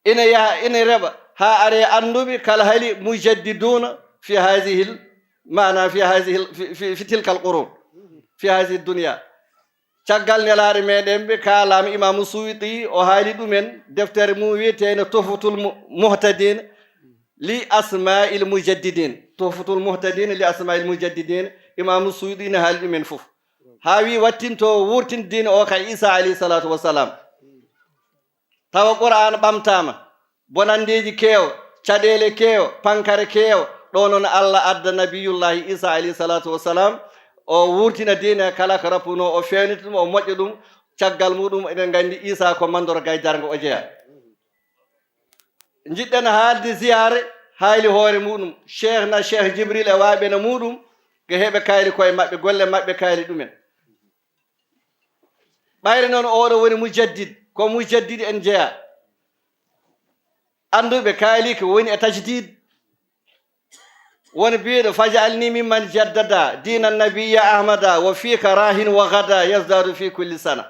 ina yaha ina reɓa ha are anduɓe kala hali mujaddiduna fi hadihi mana fi hadihi fi tilka al qurun fi hadihi dunya caggal nelaɗo meɗen ɓe kalama imamu Suyuti o haali ɗumen deftere mum wiyeteno tuhfatul muhtadin li asma'il mujaddidin tuhfatul muhtadin li asma'il mujaddidin imamu Suyuti ne haali ɗumen fof ha wi wattinto wurtinde diine o ka Isa alayhi salatu wassalam tawa Qur'an ɓamtama bonandeji keewa caɗele keewa pankare keewa ɗo noon Allah adda nabiyullahi Isa alayhi salatu wassalam o wurtina diine kala ko rappuno o fewnita ɗum o moƴƴa ɗum caggal muɗum eɗen gandi Isa ko mandoro gaydarga o jeeya jiɗɗen haalde ziyare haali hoore muɗum cheikh Jibril e waaɓene muɗum ko heɓe kayli koye maɓɓe golle maɓɓe kayli ɗumen ɓayre noon oɗo woni mujaddid ko mujaddid en jeeya anduɓe kayli ko woni e tajdid woni biyeɗo fajalni mimman jaddada dina nabiya ahmada wa fika rahin wa gada yasdadu fi kulli sana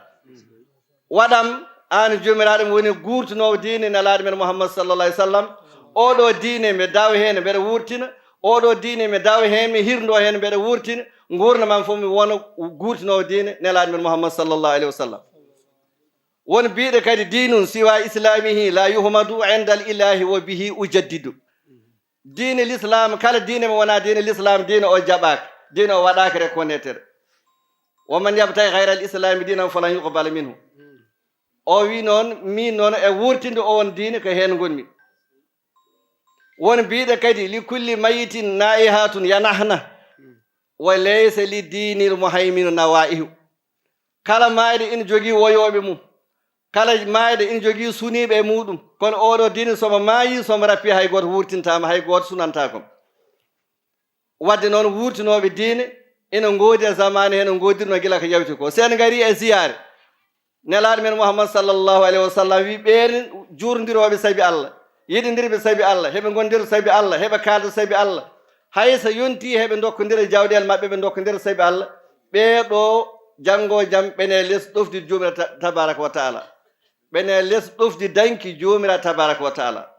waɗam an jomiraɗo mi woni gurtunowo diine nelaɗo men Muhammad sallallah alih w sallam oɗo diine mi dawa hen mbeɗa wurtina oɗo diine mi dawa hen mi hirdo hen mbeɗa wurtina gurdamam fof mi wona gurtunowo diine nelaɗo men Muhammad sallallahu alayhi wa sallam won biɗo kadi dinun siwa islamihi la yuhmadu inda al ilahi wa bihi ujaddidu diine l'islam kala diine mo wona diine l'islam diine o jaɓaka diine o waɗaka reconnaître woman yabtaghi hayra al islami dinan falan yuqbala minhu o wi noon min noon e wurtinde o won diine ko hen gonmi won biɗo kadi li kulli mayitin naihatun yanahna wa laysa li dinil muhayminu nawaihu kala mayde ina jogui woyoɓe mum kala mayde ina jogui suniɓe e muɗum kono oɗo diine somo maayi somo rappi hay goto wurtintama hay goto sunantakom wadde noon wurtinoɓe diine ina goodi e zamane hen no godirno gila ko yawti ko sen gari e ziyare nelaɗo men Muhammad sallallahu alayhi wa sallam wi ɓen jurdiroɓe saabi Allah yiɗidirɓe saabi Allah heɓe gondira saabi Allah heɓe kalda saabi Allah hay so yonti heɓe dokkodira jawɗele mabɓe ɓe dokkodira saabi Allah ɓeɗo janggo jaam ɓene less ɗofdi jomira tabaraka wa taala ɓene less ɗofdi danki jomira tabaraka wa taala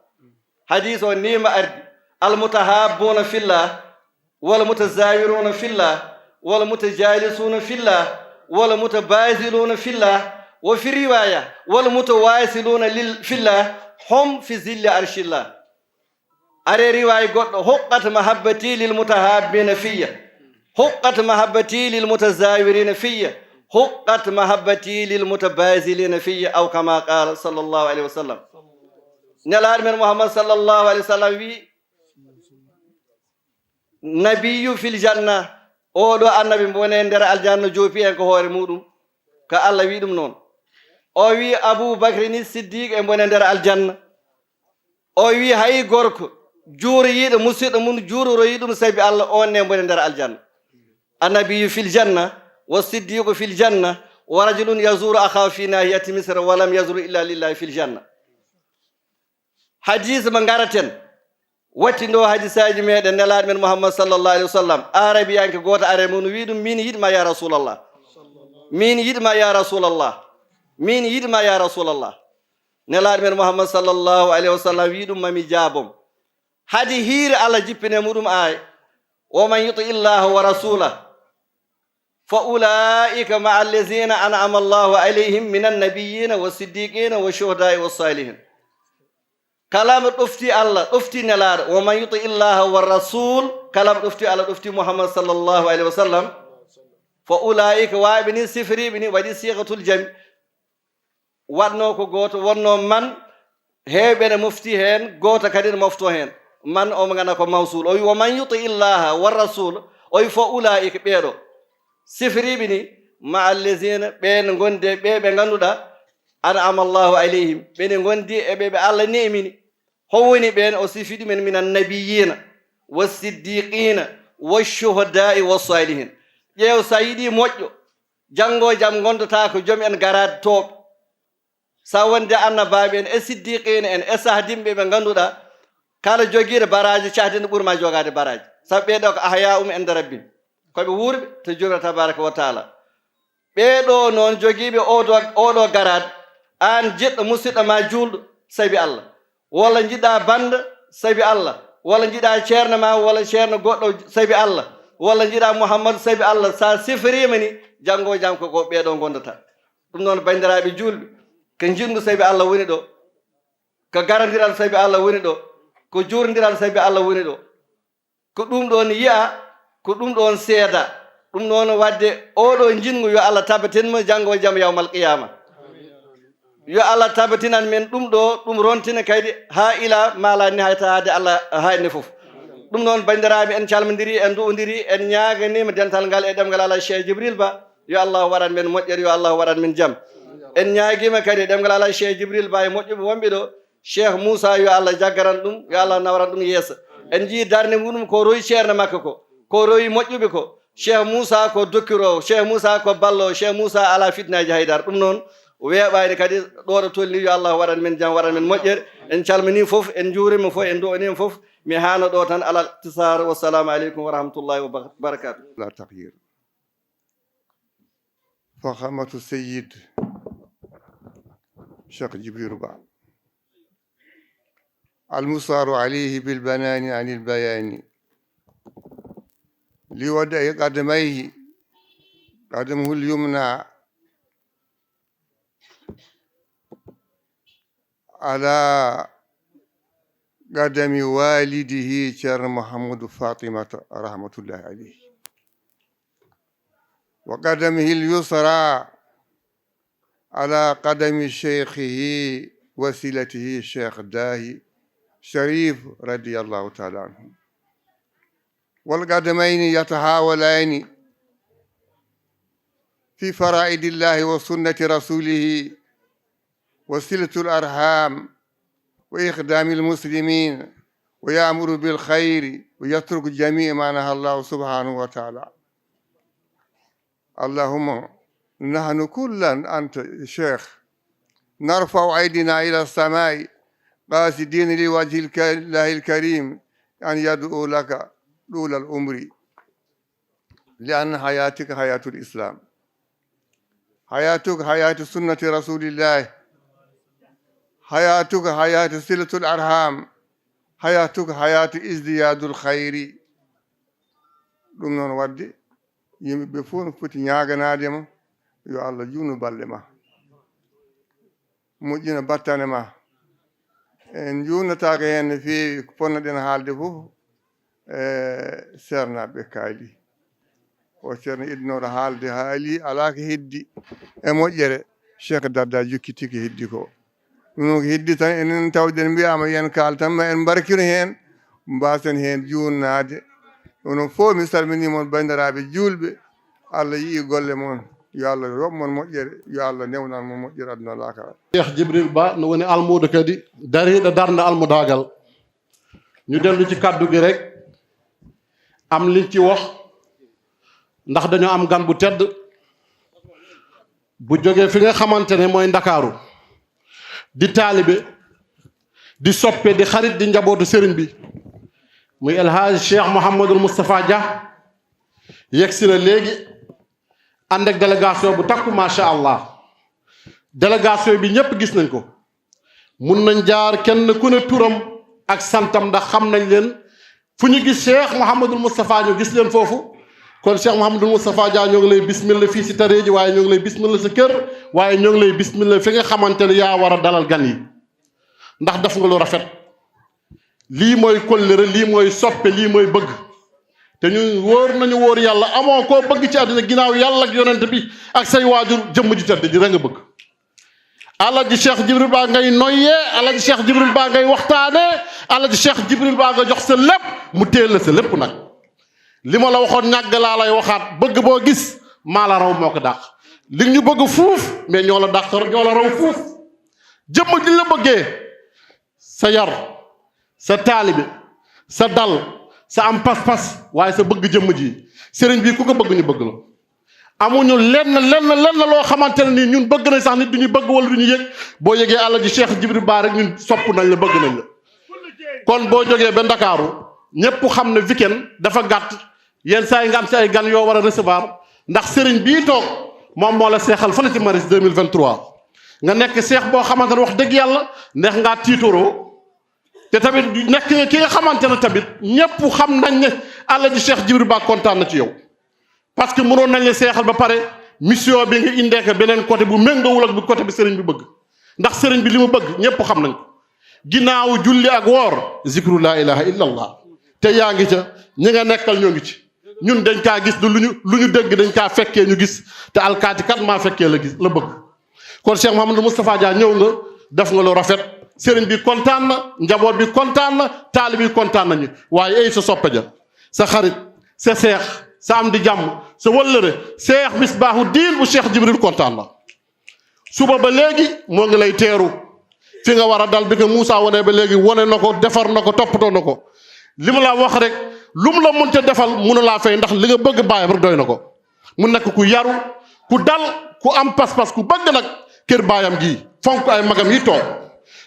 hadis o nima ardi almutahabbuna fillah wala mutazawiruna fillah wala mutajalisuna fillah wala mutabaziluna fillah wa fi riwaya wala mutawasiluna fillah hum fi zilli arshillah are riwaya goɗɗo huqqat mahabbati lil mutahabbina fiyya huqqat mahabbati lil mutazawirina fiyya huqqat mahabbati lil mutabazilina fiyya aw kama qala sallallahu alayhi wa sallam nelaɗo men Muhammad sallallahu alayhi wa sallam wi nabiyu fil janna oɗo annabi wone nder aljanna joopi en ko hoore muɗum ko Allah wi ɗum noon o wi Aboubacry Siddiq e bone nder aljanna o wi hay gorko juuroyiɗo musidɗo mum juuroroyi ɗum sabi Allah on ne bone nder aljanna annabiyu fil janna wa siddiqu fil janna wa rajulun yazuru akhahu fi nahiyati misra wa lam yazuru illa lillahi fil janna hadis mo garaten wattindo hadisaji meɗen nelaɗo men Muhammad sallallahu alayhi wa sallam arabiyanke goto are mum wi ɗum min yiɗma ya rasulallah min yiɗma ya rasulallah min yiɗma ya rasulallah nelaɗo men mouhammad sallllahu alayhi wa sallam wi ɗum mami jaabom hadi hiire allah jippine muɗum aay woman yuti illaha wa rasulah fa ulaika maa allazina an'ama allahu alayhim min annabiyina wa siddiqina wa shuhadai wa salihin kalama ɗofti allah ɗofti nelaɗo woman yuti illaha wa rasul kalama ɗofti allah ɗofti mouhammad sallllahu alayhi wa sallam fa ulaika waɓe ni sifiriɓe ni waɗi sigatul jami waɗno ko goto wonno man heewɓe ne mofti hen goto kadi ne mofto hen man omo ganda ko mawsul o wi woman yuti illaha wa rasul o wi fa ulaika ɓeeɗo sifiriɓe ni ma allazina ɓe gonde ɓe ganduɗa an'ama allahu alayhim ɓene gondi e ɓe Allah nemini howoni ɓen o sifi ɗumen min annabiyina wasiddiqina washuhadai wasalihin ƴeew sa yiɗi moƴƴo janggo jaam gondata ko joom en garade tooɓe sa wonde annabaɓe en e siddiqina en e sahdimɓe ɓe ganduɗa kala joguiɗo baraji cahdinde ɓuurma jogade baraji sabu ɓeɗo ko ahya inde rabbin koɓe wuurɓe to jomira tabaraka wa taala ɓeɗo noon joguiɓe oɗo garade an jiɗɗo musidɗo ma julɗo saabi Allah walla jiɗɗa banda saabi Allah walla jiɗa ceerno ma walla ceerno goɗɗo saabi Allah walla jiɗa mouhammadou saabi Allah sa sifirima ni janggo jam ko ɓeɗo gondata ɗum noon bandiraɓe julɓe ko jingu saabi Allah woni ɗo ko garadiral saabi Allah woni ɗo ko jurdiral saabi Allah woni ɗo ko ɗum ɗon yiya ko ɗum ɗon seeda ɗum noon wadde oɗo jingu yo Allah tabbatinmo janggo jaam yawmal qiyama yo Allah tabbatinan men ɗum ɗo ɗum rontina kadi ha ila mala nihayta hade Allah hayne fof ɗum noon bandiraɓe en calmodiri en du'odiri en ñaganima dental ngal e ɗemgal Allah Cheikh Djibril Ba yo Allah waɗan men moƴƴere yo Allah waɗan men jaam en ñaguima kadi e ɗemgal Allah Cheikh Djibril Ba e moƴƴuɓe wonɓe ɗo Cheikh Moussa yo Allah jaggaran ɗum yo Allah nawran ɗum yeeso en jii darde muɗum ko royi ceerno makko ko royi moƴƴuɓe ko Cheikh Moussa ko dokkirowo Cheikh Moussa ko ballowo Cheikh Moussa ala fitnaji haydara ɗum noon weeɓani kadi ɗo ɗo tolni yo Allah waɗan men jaam waɗan men moƴƴere en calmini fof en juurima fof en do'onima fof mi hano ɗo tan alal tisar wassalamu aleykum wa rahmatullahi wa barakatuh لا تغيير فخامة السيد شيخ جبريل با المصار عليه بالبنان عن البيان لودع قدميه قدمه اليمنى على قدم والده شر محمد فاطمة رحمة الله عليه وقدمه اليسرى على قدم شيخه وسيلته الشيخ داهي شريف رضي الله تعالى عنه والقدمين يتحاولان في فرائض الله وسنة رسوله وصلة الأرحام وإخدام المسلمين ويأمر بالخير ويترك جميع ما نهى الله سبحانه وتعالى اللهم نحن كلا أنت شيخ نرفع أيدينا إلى السماء قاصدين لوجه الله الكريم أن يدعو لك طول العمر لأن حياتك حياة الإسلام حياتك حياة سنة رسول الله حياتك حياة صلة الأرحام حياتك حياة ازدياد الخير ɗum noon wadde yimɓeɓe fof no foti ñaganadema yo Allah juutnu balɗe ma moƴƴina battane ma en juutnatako hen no feewi ko ponnoɗen haalde fof ceernaɓe kaali o ceerno idnoɗo haalde haali ala ko heddi e moƴƴere Cheikh Dadda jokkiti ko heddi ko ɗum ko heddi tan enen tawden mbiyama yen kaal tan ma en barkino hen mbasen hen juutnade onon fof mi salminimon bandiraɓe julɓe Allah yii golle moon yo Allah yoɓmon moƴƴere yo Allah newnan mo moƴƴere aduna lakara Cheikh Djibril Ba no woni almudo kadi dariɗo darde almudagal ñu dellu ci kaddu gi rek am liñ ci wax ndax dañoo am gan bu tedd bu jógee fi nga xamante ne mooy Ndakaaru di taalibe di soppe di xarit di njabootu sëriñ bi muy El Hadj Cheikh Mouhamadul Moustapha Dia yegg si na léegi ànd ak délégation bu takku macha allah délégation bi ñëpp gis nañ ko mun nañ jaar kenn ku ne turam ak santam ndax xam nañ leen fu ñu gis Cheikh Mouhamadul Moustapha ñu gis leen foofu kon Cheikh Mouhamadul Moustapha Dia ñoo ngi lay bismillah fii si taree ji waaye ñoo ngi lay bismillah sa kër waaye ñoo ngi lay bismillah fi nga xamante ne yaa war a dalal gan yi ndax def nga lu rafet lii mooy kóllëre lii mooy soppe lii mooy bëgg te ñu wóor nañu wóor yàlla amoo koo bëgg ci àddina ginnaaw yàlla ak yonent bi ak say waajur jëmm ji tedd ji rek nga bëgg alaji Cheikh Jibril Ba ngay noyyee alaji Cheikh Jibril Ba ngay waxtaanee alaji Cheikh Jibril Ba nga jox sa lépp mu téel la sa lépp nag li ma la waxoon ñàgg laa lay waxaat bëgg boo gis maa la raw moo ko dàq li ñu bëgg fuuf mais ñoo la dàq ñoo la raw fuuf jëmm ji la bëggee sa yar sa taalibe sa dal sa am pas-pas waaye sa bëgg jëmm ji sëriñ bi ku ko bëgg ñu bëgg la amuñu lenn loo xamante ne nii ñun bëgg nañ sax nit duñu bëgg wala duñu yëg boo yëgee àlla ji Cheikh Jibril Ba rek ñun sopp nañ la bëgg nañ la kon boo jógee ba Ndakaaru ñëpp xam ne weekend dafa gàtt yenn saa yi nga am si ay gan yoo war a recevoir ndax sëriñ bii toog moom moo la seexal fële ci Maris 2023 nga nekk seex boo xamante ne wax dëgg yàlla neex ngaa tiitoroo te tamit nekk ki nga xamante ne tamit ñëpp xam nañ ne àlla ji Cheikh Jibril Ba kontaan na ci yow parce que mënoon nañ la seexal ba pare mission bi nga indee ko beneen côté bu méngoowul ak bu côté bi sëriñ bi bëgg ndax sëriñ bi li mu bëgg ñëpp xam nañ ko ginnaaw julli ak woor zikru laa ilaha illa allah te yaa ngi ca ñi nga nekkal ñoo ngi ci ñun dañ kaa gis du lu ñu dégg dañ kaa fekkee ñu gis te alkaati kat maa fekkee la gis la bëgg kon Cheikh Mouhamadou Moustapha Dia ñëw nga def nga lu rafet sëriñ bi kontaan na njaboot bi kontaan na taali bi kontaan nañu waaye ay sa soppe ja sa xarit sa seex sa am di jàmm sa wëllëre seex Misbaahu Diin bu Cheikh Jibril kontaan na suba ba léegi moo ngi lay teeru fi nga war a dal bi ko Moussa wane ba léegi wane na ko defar na ko toppatoo na ko li mu la wax rek lu mu la mënta defal mënu laa fay ndax li nga bëgg baayam rek doy na ko mu nekk ku yaru ku dal ku am pas-pas ku bëgg nag kër baayam gii fonk ay magam yi toog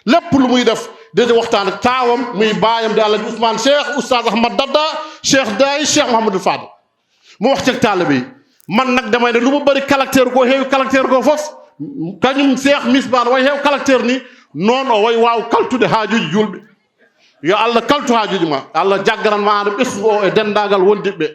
lépp lu muy def dina waxtaan ak taawam muy baayam di Alaaji Ousmane Cheikh Oustaz Ahmad Dada Cheikh Day Cheikh Mouhamadou Fadel mu wax ci taalibe yi man nag damay ne lu mu bëri caractère ko xeewi caractère ko foofu kañum Cheikh Misbaan way xeew caractère ni noon o way waaw kaltude haajuji julɓe yo Allah kaltu haajuji ma Allah jaggaran ma ande ɓesgu o e dendagal wondiɓɓe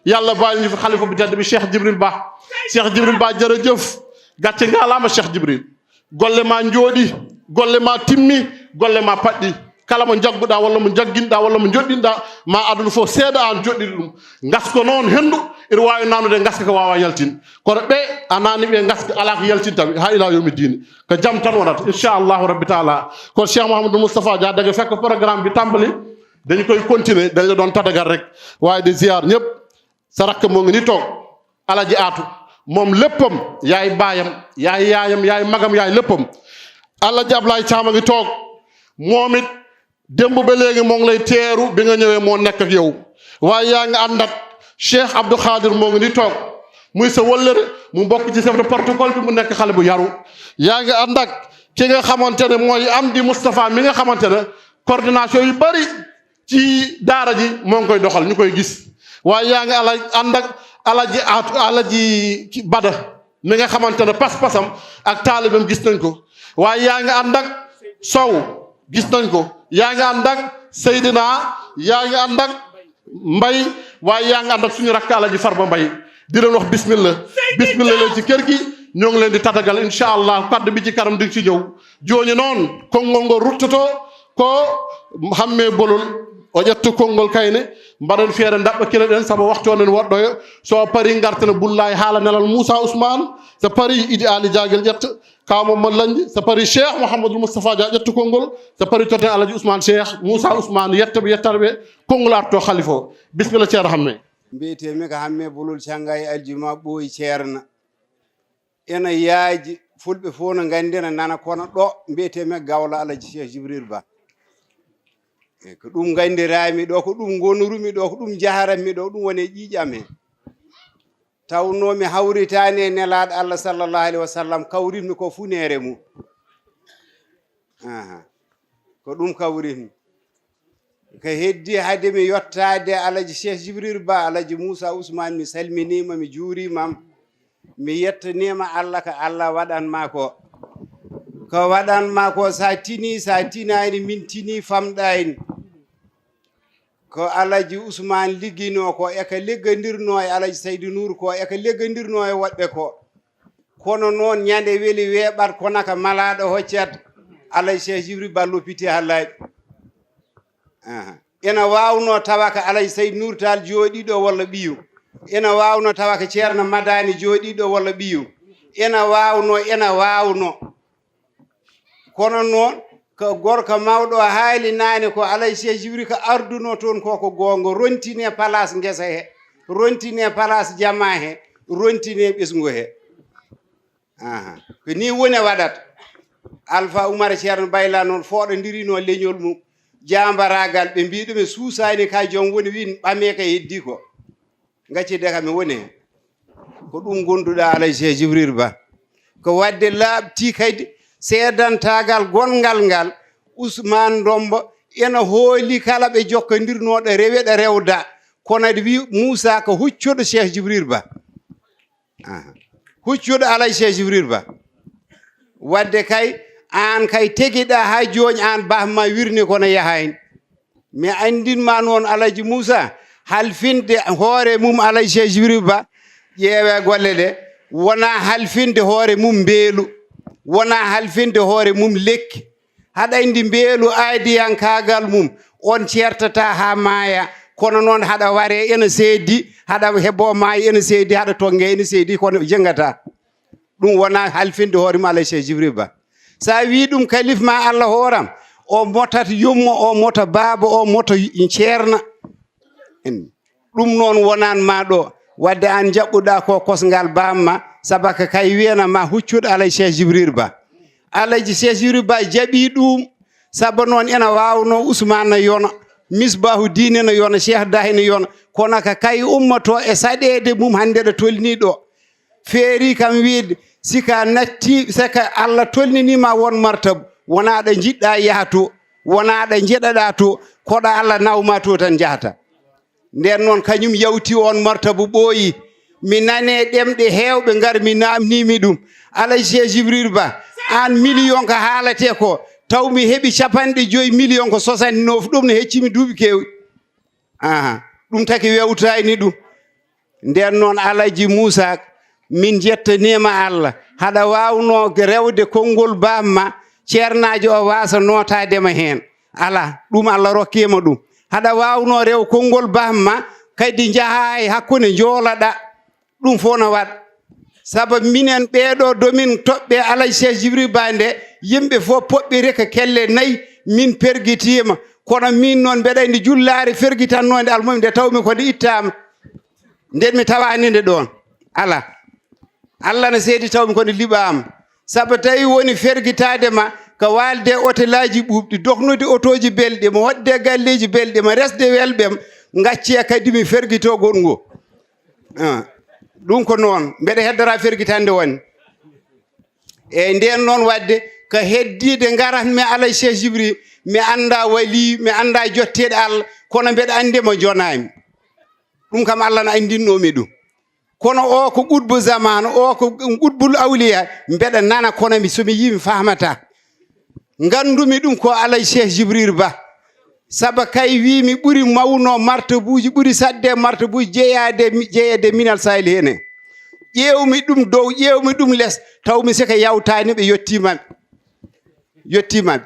yàlla bàyyi ñu fi xalifa bi tedd bi Cheikh Jibril Ba Cheikh Jibril Ba jërëjëf gàcce ngalaama Cheikh Jibril golle ma njooɗi golle ma timmi golle ma paɗɗi kala mo jagguɗa walla mo jagginɗa walla mo joɗɗinɗa ma aduna fof seeɗa an joɗɗiɗi ɗum gasko noon hendu ina wawi nanude gaska ko wawa yaltin kono ɓe a nani ɓe gaska ala ko yaltintaɓe ha ila yomi dine ko jaam tan wonata inchallahu rabbi taala kono Cheikh Mouhamadou Moustapha Dia daga fekk programme bi tàmbali dañu koy continuer dañ la doon tatagal rek waaye di ziar ñëpp sa rakk moo ngi ni toog Alaji Aatu moom léppam yaay baayam yaay yaayam yaay magam yaay léppam Alaji Ablaye Caam a ngi toog moom it démb ba léegi moo ngi lay teeru bi nga ñëwee moo nekk ak yow waaye yaa ngi ànd ak Cheikh Abdou Khadir moo ngi ni toog muy sa wëllëre mu bokk ci chef de protocole bi mu nekk xale bu yaru yaa ngi ànd ak ki nga xamante ne mooy Amdi Moustapha mi nga xamante ne coordination yu bari ci daara ji moo ngi koy doxal ñu koy gis waaye yaa ngi ànd ak Alaji Bada mi nga xamante ne pas-pasam ak taalibam gis nañ ko waaye yaa ngi ànd ak Sow gis nañ ko yaa ngi ànd ak Seydina yaa ngi ànd ak Mbay waaye yaa ngi ànd ak suñu rakk Alaji Farba Mbay di leen wax bismillah bismillah leen ci kër gi ñoo ngi leen di tatagal incha allah kaddu bi ci kanam di ci ñëw jooñi noon konngol ngol ruttoto ko hamme bolol o ƴettu konngol kayne mbaɗen feere daɓɓa kila ɗen saabu waxtu onen woɗɗoyo so pari gartana bullahi haala nelal Moussa Ousmane so pari idi ali diaguel ƴetta kawmo mallanji so pari Cheikh Mouhamadou Moustapha Dia ƴettu konngol so pari totte Alaji Ousmane Cheikh Moussa Ousmane yettaɓe yettaɓe konngol arto khalifa o bisimilla ceerno hamme mbiyetemi ko hamme bolol canga e aljuma ɓooyi ceerna ena yaaji fulɓe fof no gandina nana kono ɗo mbiyetemi gawla Alaji Cheikh Jibril Ba e ko ɗum gandirami ɗo ko ɗum gonurumi ɗo ko ɗum jaharanmi ɗo ɗum woni ƴiƴam hen tawnomi hawritani e nelaɗo Allah sallllahu alayhi wa sallam kawritmi ko funere mum ko ɗum kawritmi ko heddi hade mi yottade Alaji Cheikh Jibril Ba Alaji Moussa Ousmane mi salminima mi juurimam mi yettanima Allah ko Allah waɗanma ko waɗanma ko sa tini sa tinani min tini famɗani ko Alaji Ousmane liggino ko eko leggandirno e Alaji Saydou Nour ko eko leggandirno e woɓɓe ko kono noon ñande weeli weeɓat konaka malaɗo hoccata Alaji Cheikh Djibril Ba loppiti ha laaɓi ena wawno tawa ko Alaji Saydou Nour Tall jooɗiɗo walla ɓiyu ena wawno tawa ko ceerno Madani jooɗiɗo walla ɓiyu ena wawno kono noon ko gorko mawɗo haali nane ko Alaji Cheikh Djibril ko arduno toon koko gonga rontine place ngesa he rontine place jama he rontine ɓesgu he ko ni woni waɗata Alpha Oumar ceerno Bayla noon fooɗodirino leñol mum jambaragal ɓe mbi ɗum e suusani ka joom woni wi ɓame ka heddi ko gaccide kam mi woni ko ɗum gonduɗa Alaji Cheikh Djibril Ba ko wadde laaɓti kadi seedantagal gongal ngal Ousmane Ndombo ena hooli kala ɓe jokkodirnoɗo reweɗo rewda kono adi wi Moussa ko huccuɗo Cheikh Djibril Ba huccuɗo Alaji Cheikh Djibril Ba wadde kay an kay teguiɗa ha joni an bahma wirni kono yahayni mi andinma noon Alaji Moussa halfinde hoore mum Alaji Cheikh Djibril Ba ƴeewe golle ɗe wona halfinde hoore mum beelu wona halfinde hoore mum lekki haɗa andi beelu aadiyankagal mum on certata ha maaya kono noon haɗa ware ena seedi haɗa heebo maaya ena seedi haɗa tongue ena seedi kono jengata ɗum wona halfinde hoore mum Alaji Cheikh Djibril Ba sa wi ɗum kalif ma Allah hooram o motata yummo o mota baaba o mota ceerna ɗum noon wonanma ɗo wadde an jaɓɓuɗa ko kosgal bamma sabaka kay wiyanama huccuɗo Alaji Cheikh Djibril Ba Alaji Cheikh Djibril Ba jaɓi ɗum saabu noon ena wawno Ousmane no yona Misbahu Dine no yona Cheikh Dahi no yona kono ka kay ummoto e saɗede mum hande ɗo tolni ɗo feeri kam wiide sika natti saka Allah tolninima won martabu wona ɗo jiɗɗa yaha to wona ɗo jeɗaɗa to koɗo Allah nawma to tan jahata nden noon kañum yawti on martabu ɓooyi mi nane ɗemɗe hewɓe ngar mi namnimi ɗum Alaji Cheikh Djibril Ba an million ko haalate ko taw mi heɓi 50 million ko 69 ɗum no heccimi duuɓi kewɗi ɗum taki wewtani ɗum nden noon Alaji Moussa min jettanima Allah haɗa wawno rewde konngol bamma ceernajo o wasa notadema hen ala ɗum Allah rokkima ɗum haɗa wawno rew konngol bamma kadi jaaha e hakkude joolaɗa ɗum fof no waɗa saabu minen ɓeɗo domin toɓɓe Alaji Cheikh Djibril Ba nde yimɓe fof poɓɓiri ko kelle 4 min perguitima kono min noon mbeɗa andi jullare ferguitannode almumi nde tawmi ko nde ittama nden mi tawani nde ɗon ala Allah ne seedi tawmi ko nde liɓama saabu tawi woni ferguitadema ko walde hôtelaji ɓuuɓɗi doknude autoji belɗi mo hodde galleji belɗi mo resde welɓem gacce kadi mi ferguitogol ngo ɗum ko noon mbeɗa heddora ferguitande woni eyyi nden noon wadde ko heddide garatmi Alaji Cheikh Djibril mi anda wali mi anda jotteɗo Allah kono mbeɗa andi mo jonami ɗum kam Allah no andinnomi ɗum kono o ko ɓuɗbu zaman o ko ɓuɗbul awliya mbeɗa nana kono somi yimi famata gandumi ɗum ko Alaji Cheikh Djibril Ba saabu kay wi mi ɓuuri mawno martabuji ɓuuri sadde martabuji jeeyede minal sahili hene ƴewmi ɗum dow ƴewmi ɗum less tawmi sika yawtani ɓe yettimaɓe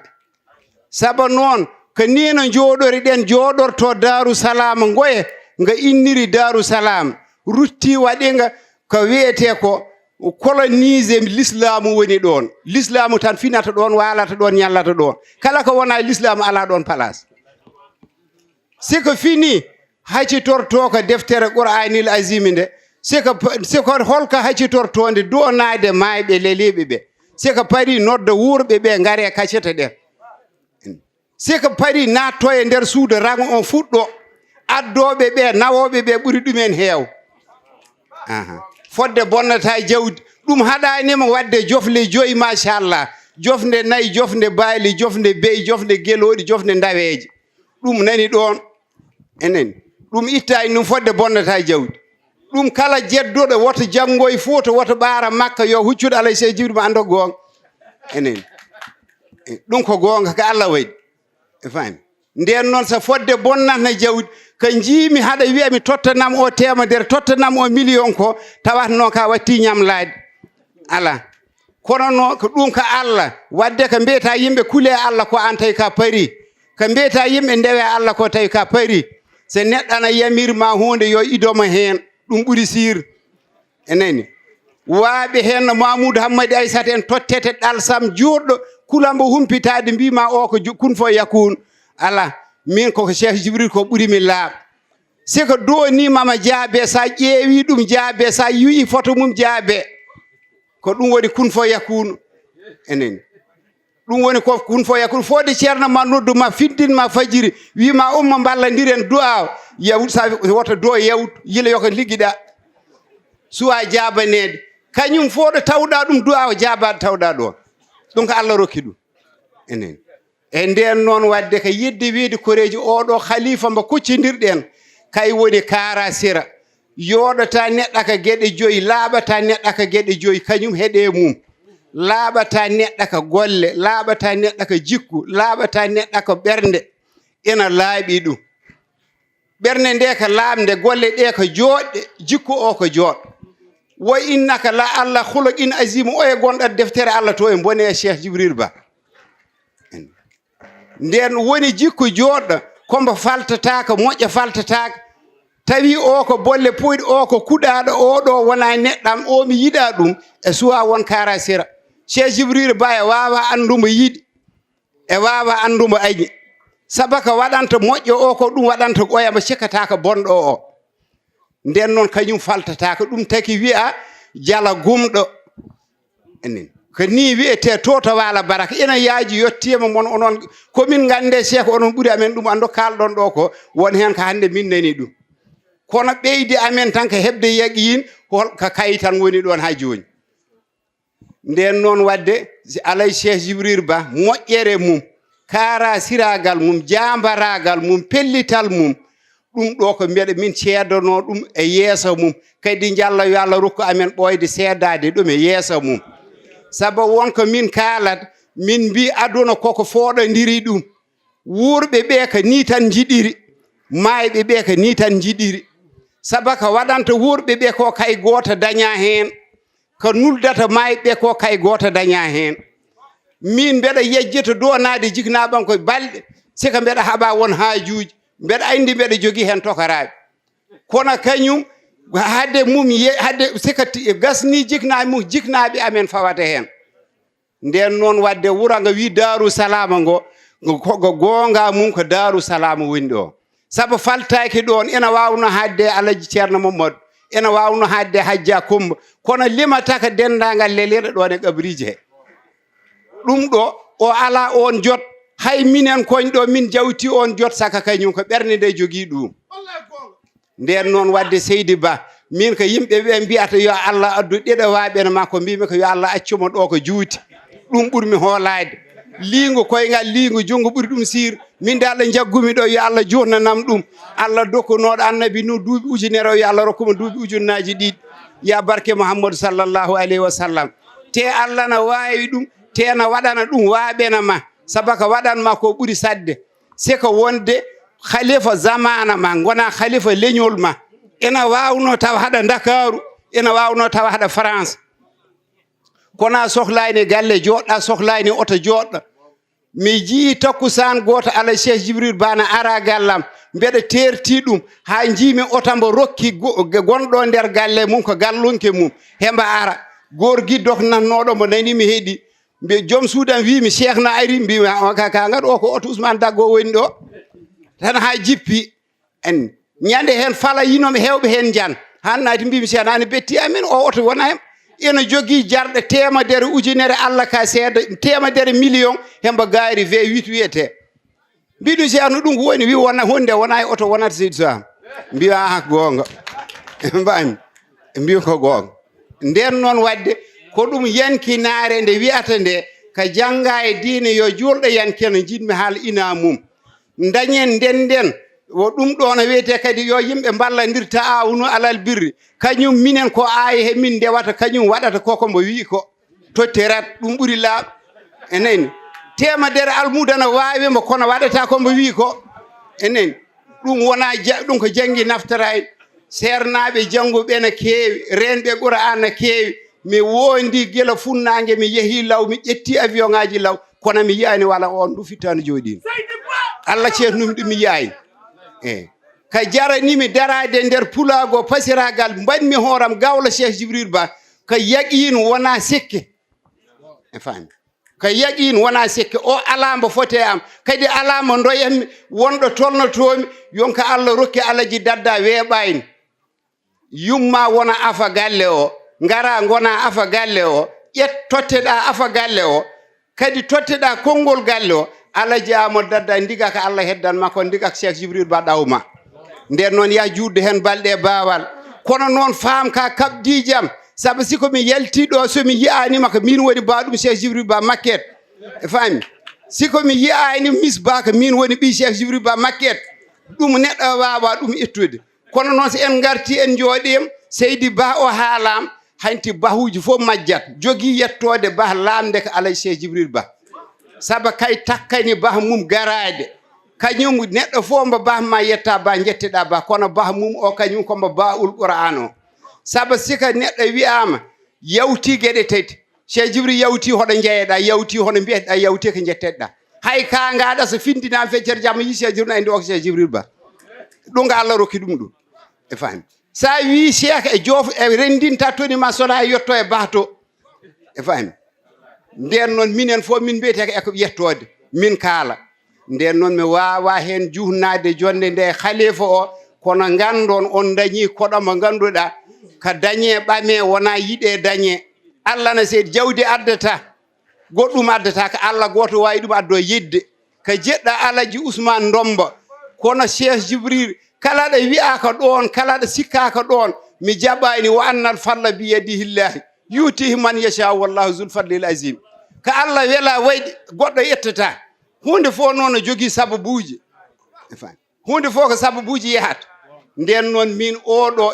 saabu noon ko ni no jooɗori ɗen jooɗorto Darou Salam ngoye nga inniri Darou Salam rutti waɗinga ko wiyete ko colonise l'islamu woni ɗon l'islamu tan finata ɗon walata ɗon ñallata ɗon kala ko wona l'islamu ala ɗon place siko fini haccitorto ko deftere Qur'anil azimi nde siko holko haccitortonde donade mayɓe leliɓe ɓe siko pari nodda wuurɓe ɓe gaare kaccete ɗen siko pari natto e nder suudu rango on fuɗɗo addoɓe ɓe nawoɓe ɓe ɓuuri ɗumen heew fodde bonnata jawdi ɗum haɗanima wadde jofle 5 machallah jofde 4 jofde baali jofde beyi jofde gueloɗi jofde daweje ɗum nani ɗon enen ɗum ittani ɗum fodde bonnata jawdi ɗum kala jedduɗo woto janngoye fof to woto ɓaara makka yo huccuɗo alay seh jibril ma ando goonga enen ɗum ko goonga ko Allah waɗi fami nden noon so fodde bonnatna jawdi ko jiimi haɗa wiya mi tottanam o temedere tottanam o million ko tawata noon ka watti ñamlade ala kono noon ko ɗum ko Allah wadde ko mbiyata yimɓe kuule Allah ko an tawi ka pari ko mbiyata yimɓe ndewe Allah ko tawi ka pari so neɗɗo ana yamirma hunde yo idoma heen ɗum ɓuri sir enani waaɓe heen no Mamoudou Hammadi Aissata en tottete ɗalsam juɗɗo kulambo humpitade mbima o ko kun fo yakun ala min koko Cheikh Jibril ko ɓuri min laaɓ siko donimama jaabe sa ƴeewi ɗum jaabe sa yi'i photo mum jaabe ko ɗum woni kun fo yakunu enen ɗum woni ko kun fo yakunu fode ceerno ma nodduma fiddinma fajiri wima umma ballodiren du'a yawt sa woto do yawt yila yoko liggiɗa suwa jabanede kañum fo ɗo tawɗa ɗum du'a o jabade tawɗa ɗon ɗum ko Allah rokki ɗum enen e nden noon wadde ko yidde wiide koreji oɗo khalifa mbo kuccidirɗen kay woni kara sira yoɗata neɗɗa ko gueɗe joyyi laaɓata neɗɗa ko gueɗe joyyi kañum heeɗe mum laaɓata neɗɗa ko golle laaɓata neɗɗa ko jikku laaɓata neɗɗa ko ɓernde ina laaɓi ɗum ɓernde nde ko laamde golle ɗe ko jooɗɗe jikku o ko jooɗo wo innaka la Allah khuluqin azim o e gonɗat deftere Allah to e bone Cheikh Jibril Ba nden woni jikku jooɗɗo kombo faltataka moƴƴa faltataka tawi o ko bolle puyɗe o ko kuɗaɗo oɗo wona neɗɗam o mi yiɗa ɗum e suwa won kara sira Cheikh Jibril Ba e wawa andumo yiɗi e wawa andumo añi saba ko waɗanta moƴƴo o ko ɗum waɗanta ɓoyama cikkata ko bonɗo o nden noon kañum faltataka ɗum taki wiya jala gumɗo enen ko ni wiyete to wala baraka ina yaaji yettima mon onon komin gande Cheikh onon ɓuuri amen ɗum ando kalɗon ɗo ko won hen ko hande min nani ɗum kono ɓeydi amen tan ko heɓde yaqiin ko kayi tan woni ɗon ha joni nden noon wadde alay Cheikh Jibril Ba moƴƴere mum kara siragal mum jambaragal mum pellital mum ɗum ɗo ko mbiɗa min ceedano ɗum e yeeso mum kadi jalla yo Allah rokku amen ɓoyde seedade ɗum e yeeso mum sabu wonko min kaalat min mbi aduna koko fooɗodiri ɗum wuurɓe ɓe ko ni tan jiɗiri mayɓe ɓe ko ni tan jiɗiri sabu ko waɗanta wuurɓe ɓe ko kay goto daña hen ko nuldata mayɓe ko kay goto daña hen min mbeɗa yejjita donade jiknaɓam koye balɗe siko mbeɗa haɓa won haajuji mbeɗa andi mbeɗa jogui hen tokoraɓe kono kañum hadde mum hadde sika gasni jiknaɓe mum jiknaɓe amen fawata hen nden noon wadde wuro ngo wi Darou Salama ngo ko gonga mum ko Darou Salama woni ɗo saabu faltaki ɗon ina wawno hadde Alaji Ceerno Mamadou ina wawno hadde Hajja Kumba kono limata ko dendagal leleɗo ɗon e qabriji he ɗum ɗo o ala on jot hay minen koñ ɗo min jawti on jot saka kañum ko ɓernde nde jogui ɗum nden noon wadde Seydi Ba min ko yimɓe ɓe mbiyata yo Allah addu ɗeɗo waɓene ma ko mbimi ko yo Allah accuma ɗo ko juuti ɗum ɓurmi hoolade liingu koyngal liingu jungo ɓuri ɗum sir min de Allah jaggumi ɗo yo Allah jurnanam ɗum Allah dokkunoɗo annabi nu duuɓi ujunere o yo Allah rokkuma duuɓi ujunnaji ɗiɗi ya barke Mouhammadou sallllahu alayhi wa sallam te Allah na wawi ɗum te na waɗana ɗum waɓena ma sabu ko waɗanma ko ɓuri sadde siko wonde khalifa zamana ma gona khalifa leñol ma ina wawno taw haɗa Dakaru ina wawno taw haɗa France kono sohlani galle joɗɗa sohlani oto joɗɗo mi jii takkusan goto Alay Cheikh Jibril Ba na ara gallam mbeɗa terti ɗum ha jiimi otombo rokki gonɗo nder galle mum ko gallunke mum hemba ara gor guiddok nannoɗo mo nani mi heeɗi mbi joom suudan wimi Cheikh na ari mbimi ka gaɗo o ko oto Ousmane Daggo woni ɗo tan ha jippi en ñande hen fala yinomi hewɓe hen jan hannati mbimi Cheikh nani betti amen o oto wona hem ina jogui jarɗe temedere ujunere Allah ka seeda temedere million hemba gaari V8 wiyete mbiɗum Cheikh no ɗum ko woni wi wona hunde wona e oto wonata Seydou Sam mbi aha gonga mbami mbi ko gonga nden noon wadde ko ɗum yankinare nde wiyata nde ko jangga e diine yo julɗo yankeno jiɗmi haal ina mum dañen nden wo ɗum ɗo no wiyete kadi yo yimɓe ballodirta awnu alal birri kañum minen ko aayi he min ndewata kañum waɗata koko mbo wi ko totterat ɗum ɓuri laaɓ eneni temedere almuda no wawimo kono waɗata ko mbo wi ko eneni ɗum wona ɗum ko janggi naftara en sernaɓe jannguɓe no keewi renɓe ɓura an no keewi mi wondi gila funnague mi yeehi law mi ƴetti avion ngaji law kono mi yiyani wala on ɗum fittano jooɗino Allah ceernumi ɗum mi yiyani ka jaranimi darade nder pulago pasiragal mbaɗmi hooram gawla Cheikh Djibril Ba ka yaqin wona sikke e fami ka yaqin wona sikke o alama fote am kadi alama doyammi wonɗo tolnotomi yonka Allah rokki alaji dadda weeɓayni yumma wona afa galle o ngara gona afa galle o totteɗa afa galle o kadi totteɗa konngol galle o alaji Amadou dadda ndiga ko Allah heddanma ko ndiga ko Cheikh Djibril Ba ɗawma nden noon ya juutde hen balɗe bawal kono noon faam ka kabdijam saabu siko mi yaltiɗo somi yiyanima ko min woni baɗum Cheikh Djibril Ba makket e fami siko mi yiyani misba ko min woni ɓi Cheikh Djibril Ba makket ɗum neɗɗo wawa ɗum ittude kono noon so en garti en jooɗima Seydi Ba o haalam hanti bahuji fof majjat jogui yettode bah lamde ko alay Cheikh Djibril Ba saabu kay takkani bah mum garade kañum neɗɗo fof mbo bah ma yetta ba jetteɗa ba kono bah mum o kañum kombo baul Qur'an o saabu sika neɗɗo wiyama yawti gueɗe tati Cheikh Djibril yawti hoɗo jeeyeɗa yawti hono mbiyeteɗa yawti ko jetteɗa hay ka ngaɗa so findinama feccere jamma yi Cheikh Djibril andi o ko Cheikh Djibril Ba ɗum ga Allah rokki ɗum ɗum e fami sa wi Cheikh e joof e rendinta toni ma sona yetto e bato e fami nden noon minen fof min mbiyete eko yettode min kaala nden noon mi wawa hen juhnade jonde nde khalifa o kono gandon on dañi koɗo mo ganduɗa ka dañe ɓame wona yiɗe dañe Allah na seydi jawdi addata goɗɗum addata ko Allah goto wawi ɗum addo yidde ka jeɗɗa alaji Ousmane Ndomba kono Cheikh Djibril kala ɗo wi'a ko ɗon kala ɗo sikka ko ɗon mi jaɓani wa annal falla bi yadihillahi yutihi man yasha wallahu zul fadlil azim ko Allah wela wayɗi goɗɗo yettata hunde fof noon no jogui sababuji hunde fof ko sababuji yahata nden noon min oɗo